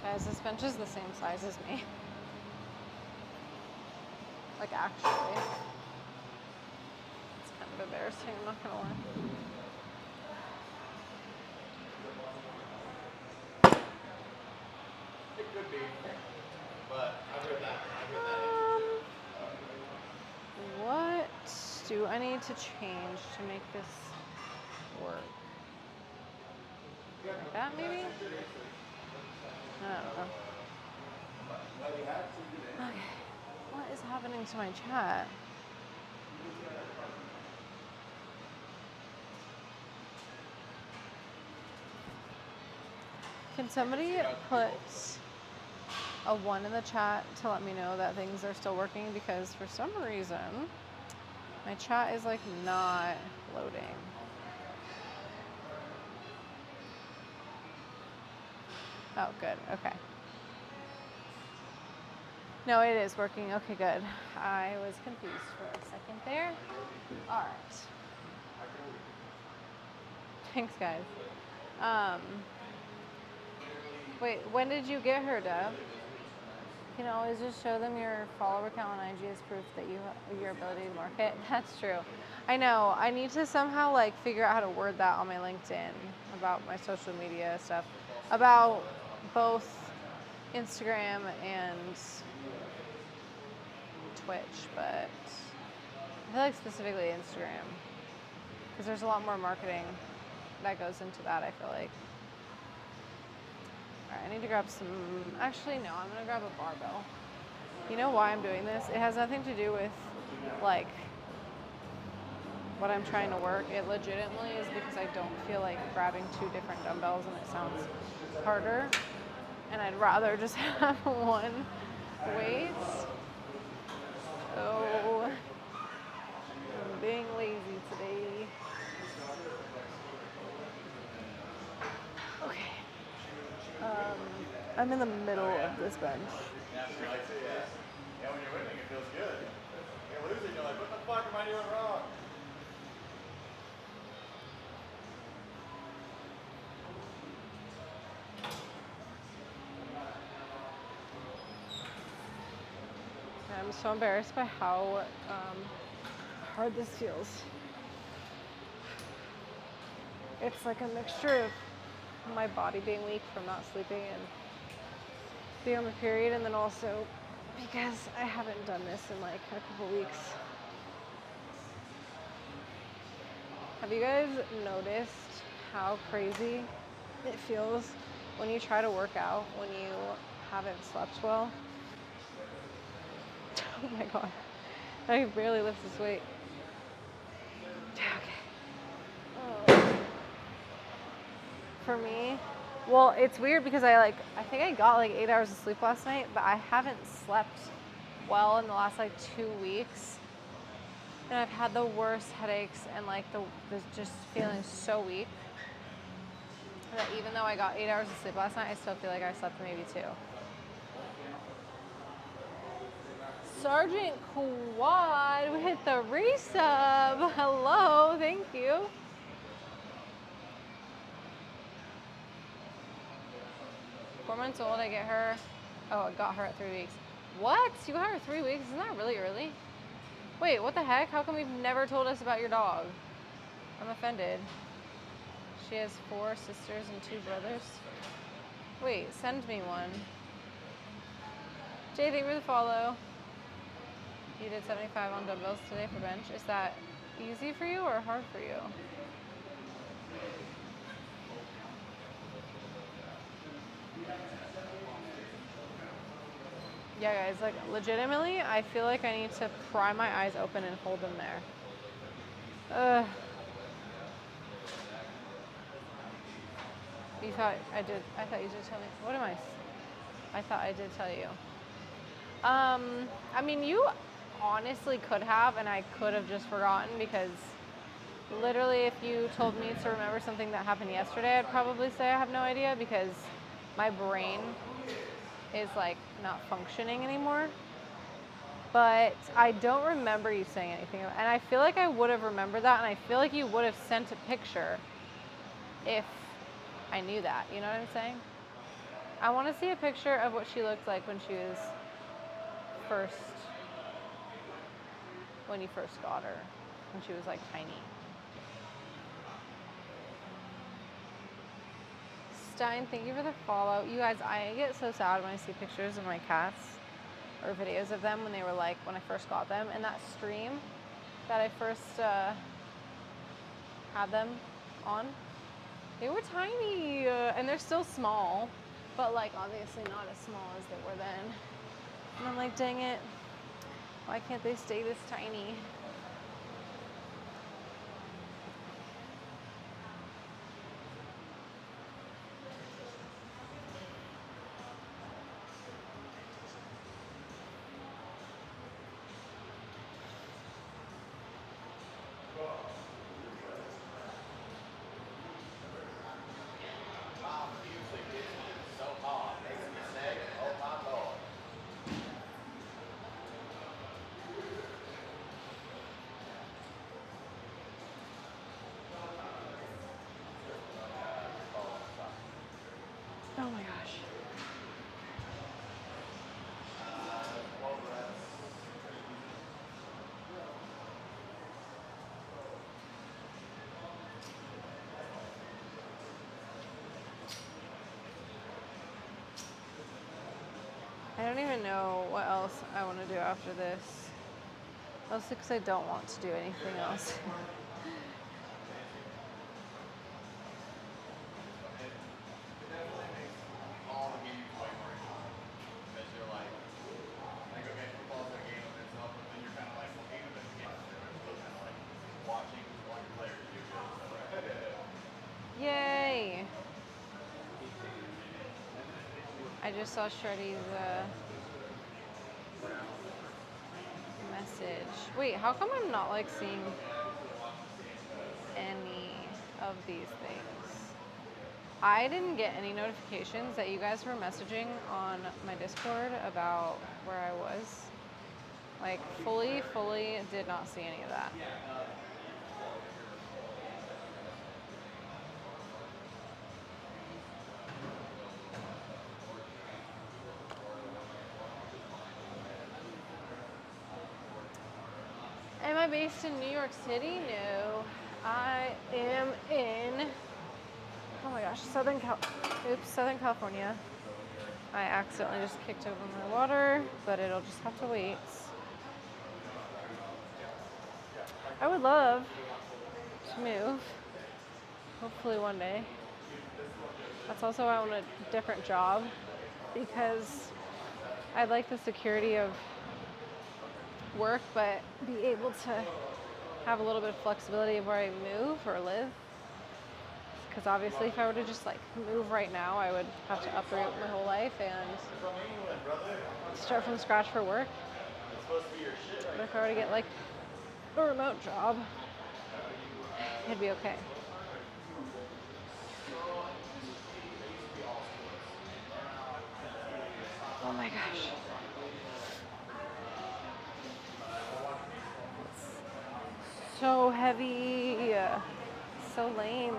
Guys, this bench is the same size as me. Like actually. It's kind of embarrassing, I'm not gonna lie. It could be, but I've heard that. What do I need to change to make this work? Like that maybe? I don't know. Okay. What is happening to my chat? Can somebody put a 1 in the chat to let me know that things are still working? Because for some reason, my chat is like not loading. Oh, good. Okay. No, it is working. Okay, good. I was confused for a second there. All right. Thanks, guys. Wait, when did you get her, Dev? You can always just show them your follower count on IG as proof that your ability to market. That's true. I know. I need to somehow like figure out how to word that on my LinkedIn about my social media stuff, about both Instagram and Twitch, but I feel like specifically Instagram because there's a lot more marketing that goes into that, I feel like. All right, I need to grab some, actually no, I'm gonna grab a barbell. You know why I'm doing this? It has nothing to do with like what I'm trying to work. It legitimately is because I don't feel like grabbing two different dumbbells and it sounds harder. And I'd rather just have one weight. So I'm being lazy today. Okay. I'm in the middle of this bench. Yeah, she likes it, yeah. Yeah, when you're winning, it feels good. When you're losing, you're like, what the fuck am I doing wrong? I'm so embarrassed by how hard this feels. It's like a mixture of my body being weak from not sleeping and being on my period, and then also because I haven't done this in like a couple weeks. Have you guys noticed how crazy it feels when you try to work out when you haven't slept well? Oh my god, I can barely lift this weight. Okay. Oh. For me, well, it's weird because I think I got like 8 hours of sleep last night, but I haven't slept well in the last like 2 weeks. And I've had the worst headaches and like the just feeling so weak that even though I got 8 hours of sleep last night, I still feel like I slept maybe 2. Sergeant Quad with the resub. Hello, thank you. Four months old, I get her. Oh, I got her at 3 weeks. What? You got her at 3 weeks? Isn't that really early? Wait, what the heck? How come you've never told us about your dog? I'm offended. She has 4 sisters and 2 brothers. Wait, send me one. Jay, thank you for the follow. You did 75 on dumbbells today for bench. Is that easy for you or hard for you? Yeah, guys, like legitimately, I feel like I need to pry my eyes open and hold them there. Ugh. You thought I did, I thought you did tell me. What am I thought I did tell you. I mean, you honestly could have, and I could have just forgotten because literally if you told me to remember something that happened yesterday, I'd probably say I have no idea because my brain is like not functioning anymore. But I don't remember you saying anything. And I feel like I would have remembered that, and I feel like you would have sent a picture if I knew that. You know what I'm saying? I want to see a picture of what she looked like when she was when you first got her, when she was like tiny. Stein, thank you for the follow. You guys, I get so sad when I see pictures of my cats or videos of them when they were like, when I first got them. And that stream that I first had them on, they were tiny and they're still small, but like obviously not as small as they were then. And I'm like, dang it, why can't they stay this tiny? don't even know what else I want to do after this. Mostly because I don't want to do anything else. Yay! I just saw Shreddy's message. Wait, how come I'm not like seeing any of these things? I didn't get any notifications that you guys were messaging on my Discord about where I was. Like, fully did not see any of that. Am I based in New York City? No. I am in, oh my gosh, Southern California. I accidentally just kicked over my water, but it'll just have to wait. I would love to move, hopefully one day. That's also why I want a different job, because I like the security of work, but be able to have a little bit of flexibility of where I move or live. Because obviously if I were to just like move right now, I would have to uproot my whole life and start from scratch for work. But if I were to get like a remote job, it'd be okay. Oh my gosh. So heavy, so lame.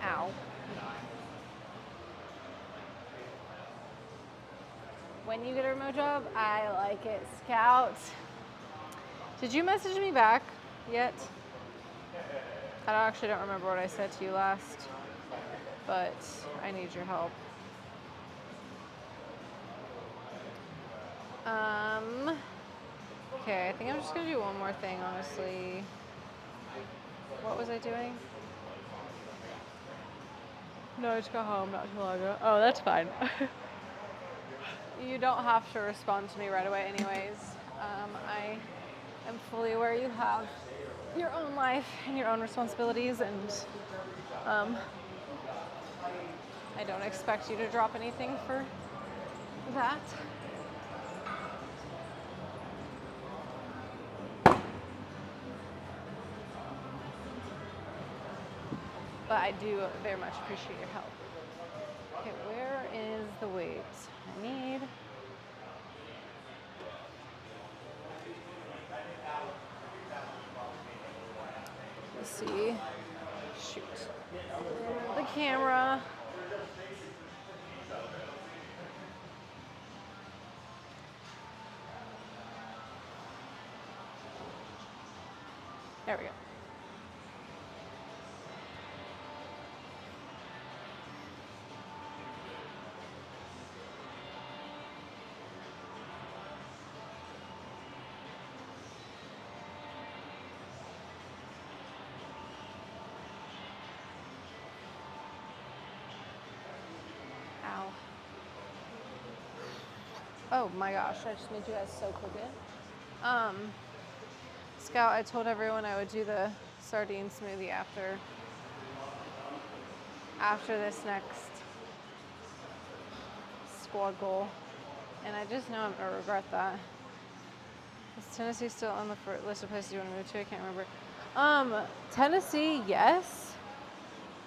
Ow. When you get a remote job, I like it. Scout. Did you message me back yet? I actually don't remember what I said to you last, but I need your help. Okay, I think I'm just gonna do one more thing, honestly. What was I doing? No, I just got home not too long ago. Oh, that's fine. You don't have to respond to me right away anyways. I am fully aware you have your own life and your own responsibilities, and I don't expect you to drop anything for that. But I do very much appreciate your help. Okay, where is the weight I need? Let's see. Shoot. The camera. There we go. Ow. Oh my gosh, I just made you guys so crooked. Scout, I told everyone I would do the sardine smoothie after this next squad goal. And I just know I'm gonna regret that. Is Tennessee still on the list of places you want to move to? I can't remember. Tennessee, yes.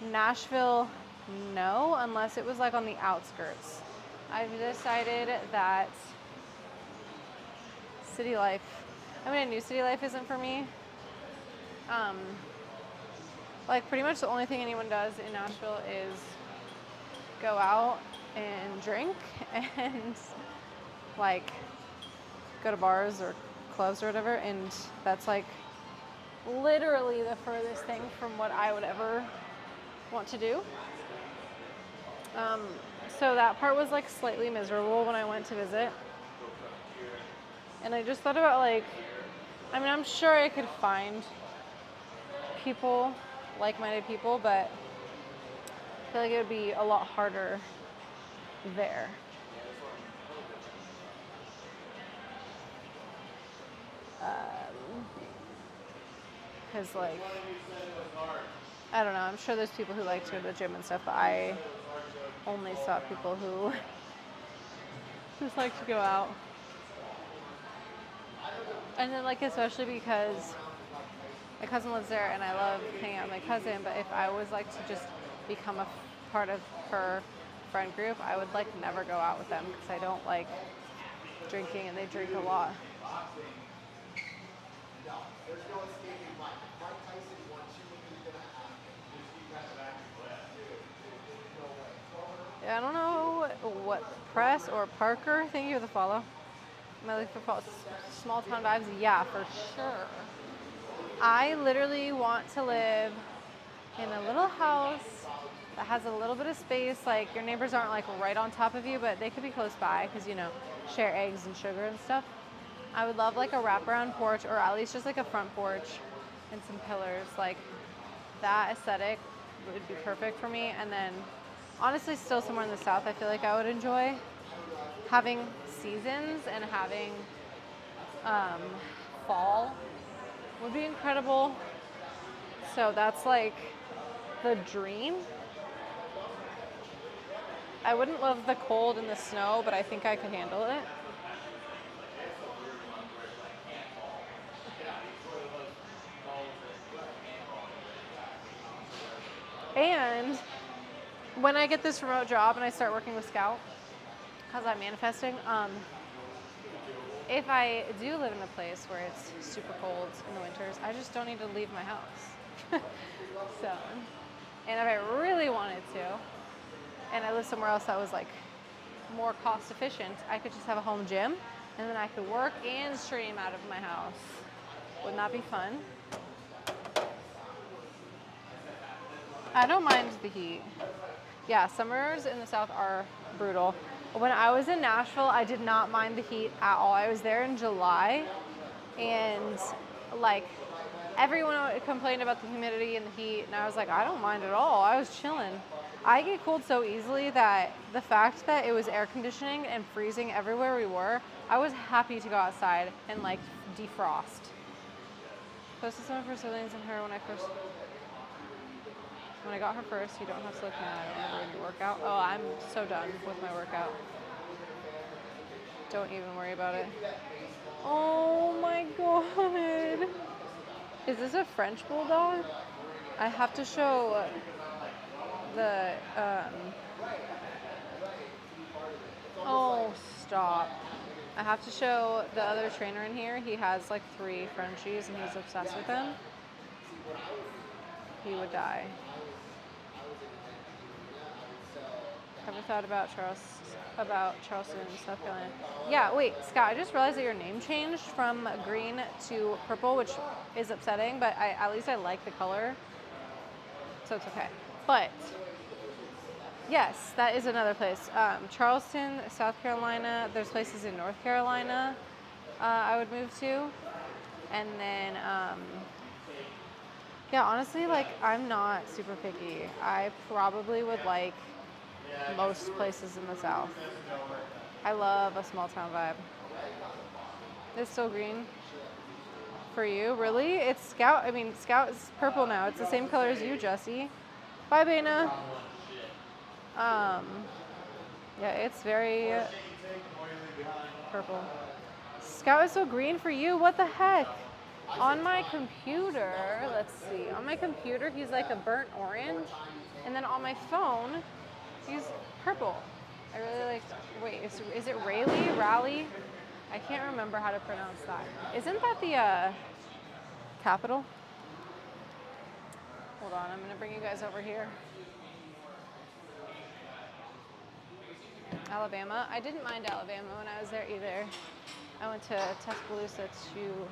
Nashville, no, unless it was like on the outskirts. I've decided that city life, I knew city life isn't for me. Like pretty much the only thing anyone does in Nashville is go out and drink and like go to bars or clubs or whatever, and that's like literally the furthest thing from what I would ever want to do. So that part was like slightly miserable when I went to visit. And I just thought about like, I mean, I'm sure I could find people, like-minded people, but I feel like it would be a lot harder there. Because like, I don't know, I'm sure there's people who like to go to the gym and stuff, but I only saw people who just like to go out. And then like, especially because my cousin lives there and I love hanging out with my cousin, but if I was like to just become a part of her friend group, I would like never go out with them because I don't like drinking and they drink a lot. Yeah, I don't know what Press or Parker, thank you for the follow. Am I looking for small town vibes? Yeah, for sure. I literally want to live in a little house that has a little bit of space. Like your neighbors aren't like right on top of you, but they could be close by because you know, share eggs and sugar and stuff. I would love like a wraparound porch or at least just like a front porch and some pillars. Like that aesthetic would be perfect for me. And then honestly still somewhere in the south I feel like I would enjoy having seasons and having fall would be incredible. So that's like the dream. I wouldn't love the cold and the snow, but I think I could handle it. And when I get this remote job and I start working with Scout, because I'm manifesting, if I do live in a place where it's super cold in the winters, I just don't need to leave my house. So, and if I really wanted to, and I live somewhere else that was like more cost efficient, I could just have a home gym and then I could work and stream out of my house. Wouldn't that be fun? I don't mind the heat. Yeah, summers in the South are brutal. When I was in Nashville, I did not mind the heat at all. I was there in July, and like everyone complained about the humidity and the heat, and I was like, I don't mind at all. I was chilling. I get cold so easily that the fact that it was air conditioning and freezing everywhere we were, I was happy to go outside and like defrost. Posted some of her siblings and her when I got her first. You don't have to look now. I don't remember your workout. Oh, I'm so done with my workout. Don't even worry about it. Oh my god. Is this a French bulldog? I have to show the, oh, stop. I have to show the other trainer in here. He has like 3 Frenchies and he's obsessed with them. He would die. Ever thought about Charleston, South Carolina? Yeah, wait, Scott, I just realized that your name changed from green to purple, which is upsetting, but at least I like the color, so it's okay. But, yes, that is another place. Charleston, South Carolina, there's places in North Carolina I would move to. And then, yeah, honestly, like, I'm not super picky. I probably would like most places in the South. I love a small town vibe. It's still green for you, really? It's Scout. I mean, Scout is purple now. It's the same color as you, Jesse. Bye, Bana. Yeah, it's very purple. Scout is so green for you. What the heck? On my computer, let's see. On my computer, he's like a burnt orange, and then on my phone, he's purple. I really like, wait, is it Rayleigh? Raleigh? I can't remember how to pronounce that. Isn't that the capital? Hold on, I'm gonna bring you guys over here. Alabama. I didn't mind Alabama when I was there either. I went to Tuscaloosa to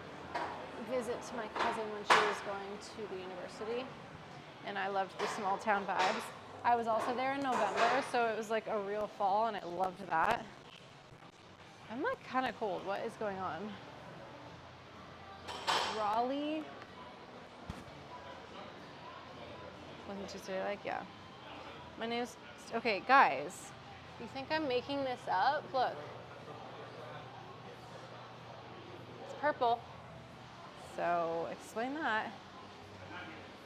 visit to my cousin when she was going to the university, and I loved the small town vibes. I was also there in November, so it was like a real fall, and I loved that. I'm like kind of cold. What is going on? Raleigh. Wasn't Tuesday like, yeah. My name's, okay, guys. You think I'm making this up? Look. It's purple. So explain that.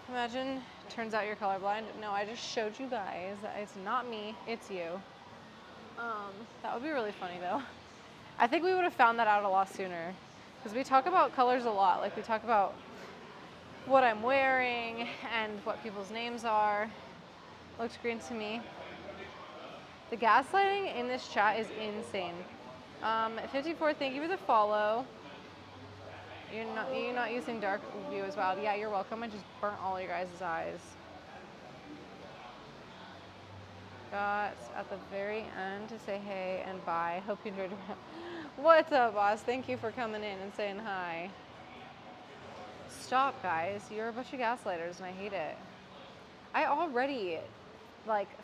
Imagine, turns out you're colorblind. No, I just showed you guys that it's not me, it's you. That would be really funny though. I think we would have found that out a lot sooner. Because we talk about colors a lot. Like we talk about what I'm wearing and what people's names are. Looks green to me. The gaslighting in this chat is insane. 54, thank you for the follow. You're not using dark view as well. Yeah, you're welcome. I just burnt all your guys' eyes. Got at the very end to say hey and bye. Hope you enjoyed your What's up, boss? Thank you for coming in and saying hi. Stop, guys. You're a bunch of gaslighters and I hate it. I already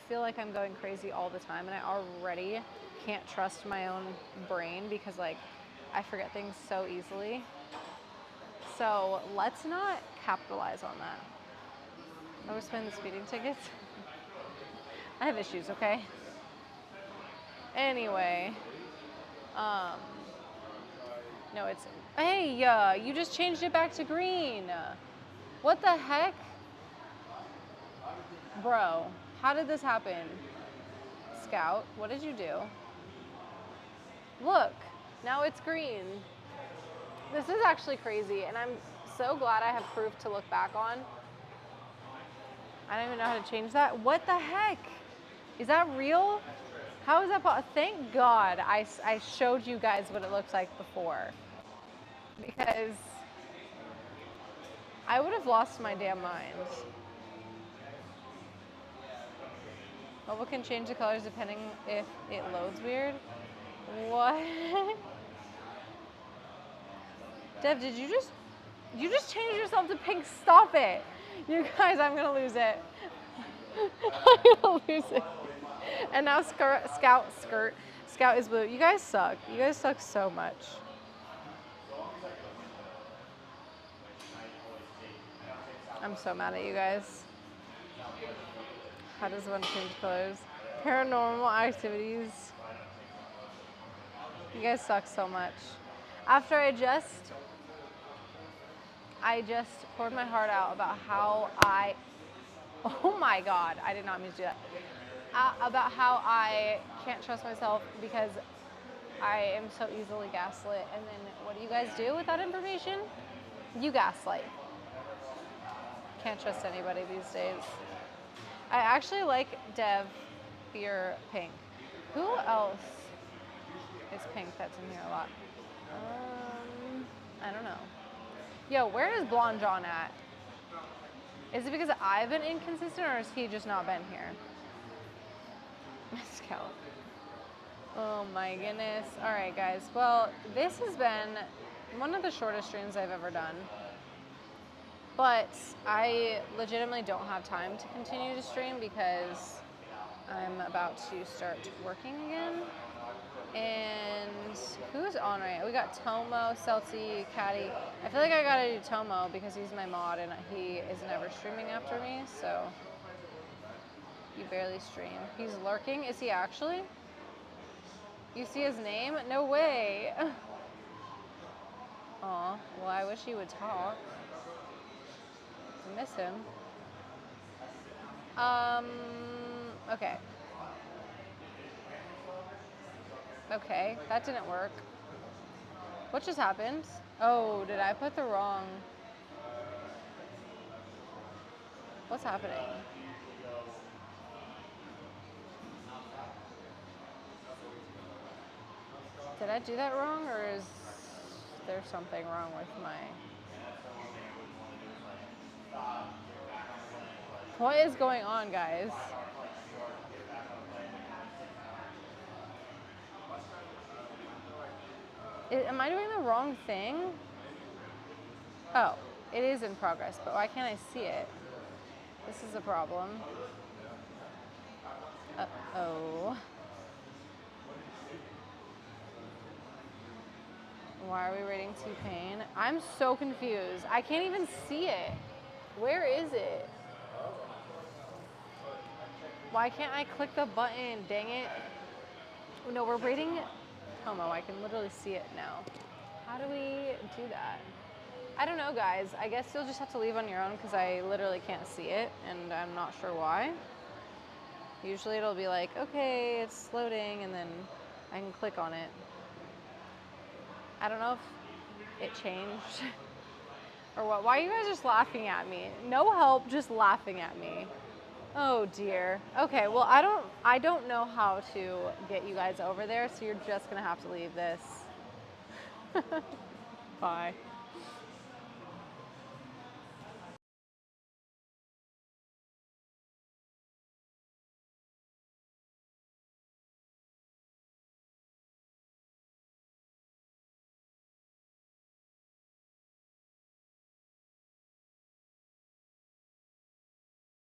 feel like I'm going crazy all the time, and I already can't trust my own brain because I forget things so easily. So let's not capitalize on that. I was spending the speeding tickets. I have issues, okay? Anyway, no, it's, hey, you just changed it back to green. What the heck? Bro, how did this happen? Scout, what did you do? Look, now it's green. This is actually crazy, and I'm so glad I have proof to look back on. I don't even know how to change that. What the heck? Is that real? How is that possible? Thank God I showed you guys what it looked like before. Because I would have lost my damn mind. Mobile can change the colors depending if it loads weird. What? Dev, did you just change yourself to pink? Stop it. You guys, I'm gonna lose it. I'm gonna lose it. And now Scout is blue. You guys suck. You guys suck so much. I'm so mad at you guys. How does one change colors? Paranormal activities. You guys suck so much. After I just poured my heart out about how oh my God, I did not mean to do that. About how I can't trust myself because I am so easily gaslit. And then what do you guys do with that information? You gaslight. Can't trust anybody these days. I actually like Dev, you're pink. Who else is pink that's in here a lot? I don't know. Yo, where is Blonde John at? Is it because I've been inconsistent or has he just not been here? Scout. Oh my goodness. All right, guys. Well, this has been one of the shortest streams I've ever done. But I legitimately don't have time to continue to stream because I'm about to start working again. And who's on right now? We got Tomo, Celty, Caddy. I feel like I gotta do Tomo because he's my mod and he is never streaming after me, so you barely stream. He's lurking. Is he actually? You see his name? No way. Aw, well, I wish he would talk. I miss him. Okay. Okay, that didn't work. What just happened? Oh, did I put the wrong... What's happening? Did I do that wrong, or is there something wrong with my... What is going on, guys? Am I doing the wrong thing? Oh, it is in progress, but why can't I see it? This is a problem. Uh-oh. Why are we rating T-Pain? I'm so confused. I can't even see it. Where is it? Why can't I click the button? Dang it. No, we're rating Tomo. I can literally see it now. How do we do that? I don't know, guys. I guess you'll just have to leave on your own because I literally can't see it and I'm not sure why. Usually it'll be like, okay, it's loading, and then I can click on it. I don't know if it changed or what. Why are you guys just laughing at me? No help, just laughing at me. Oh dear. Okay, well I don't know how to get you guys over there, so you're just gonna have to leave this. Bye.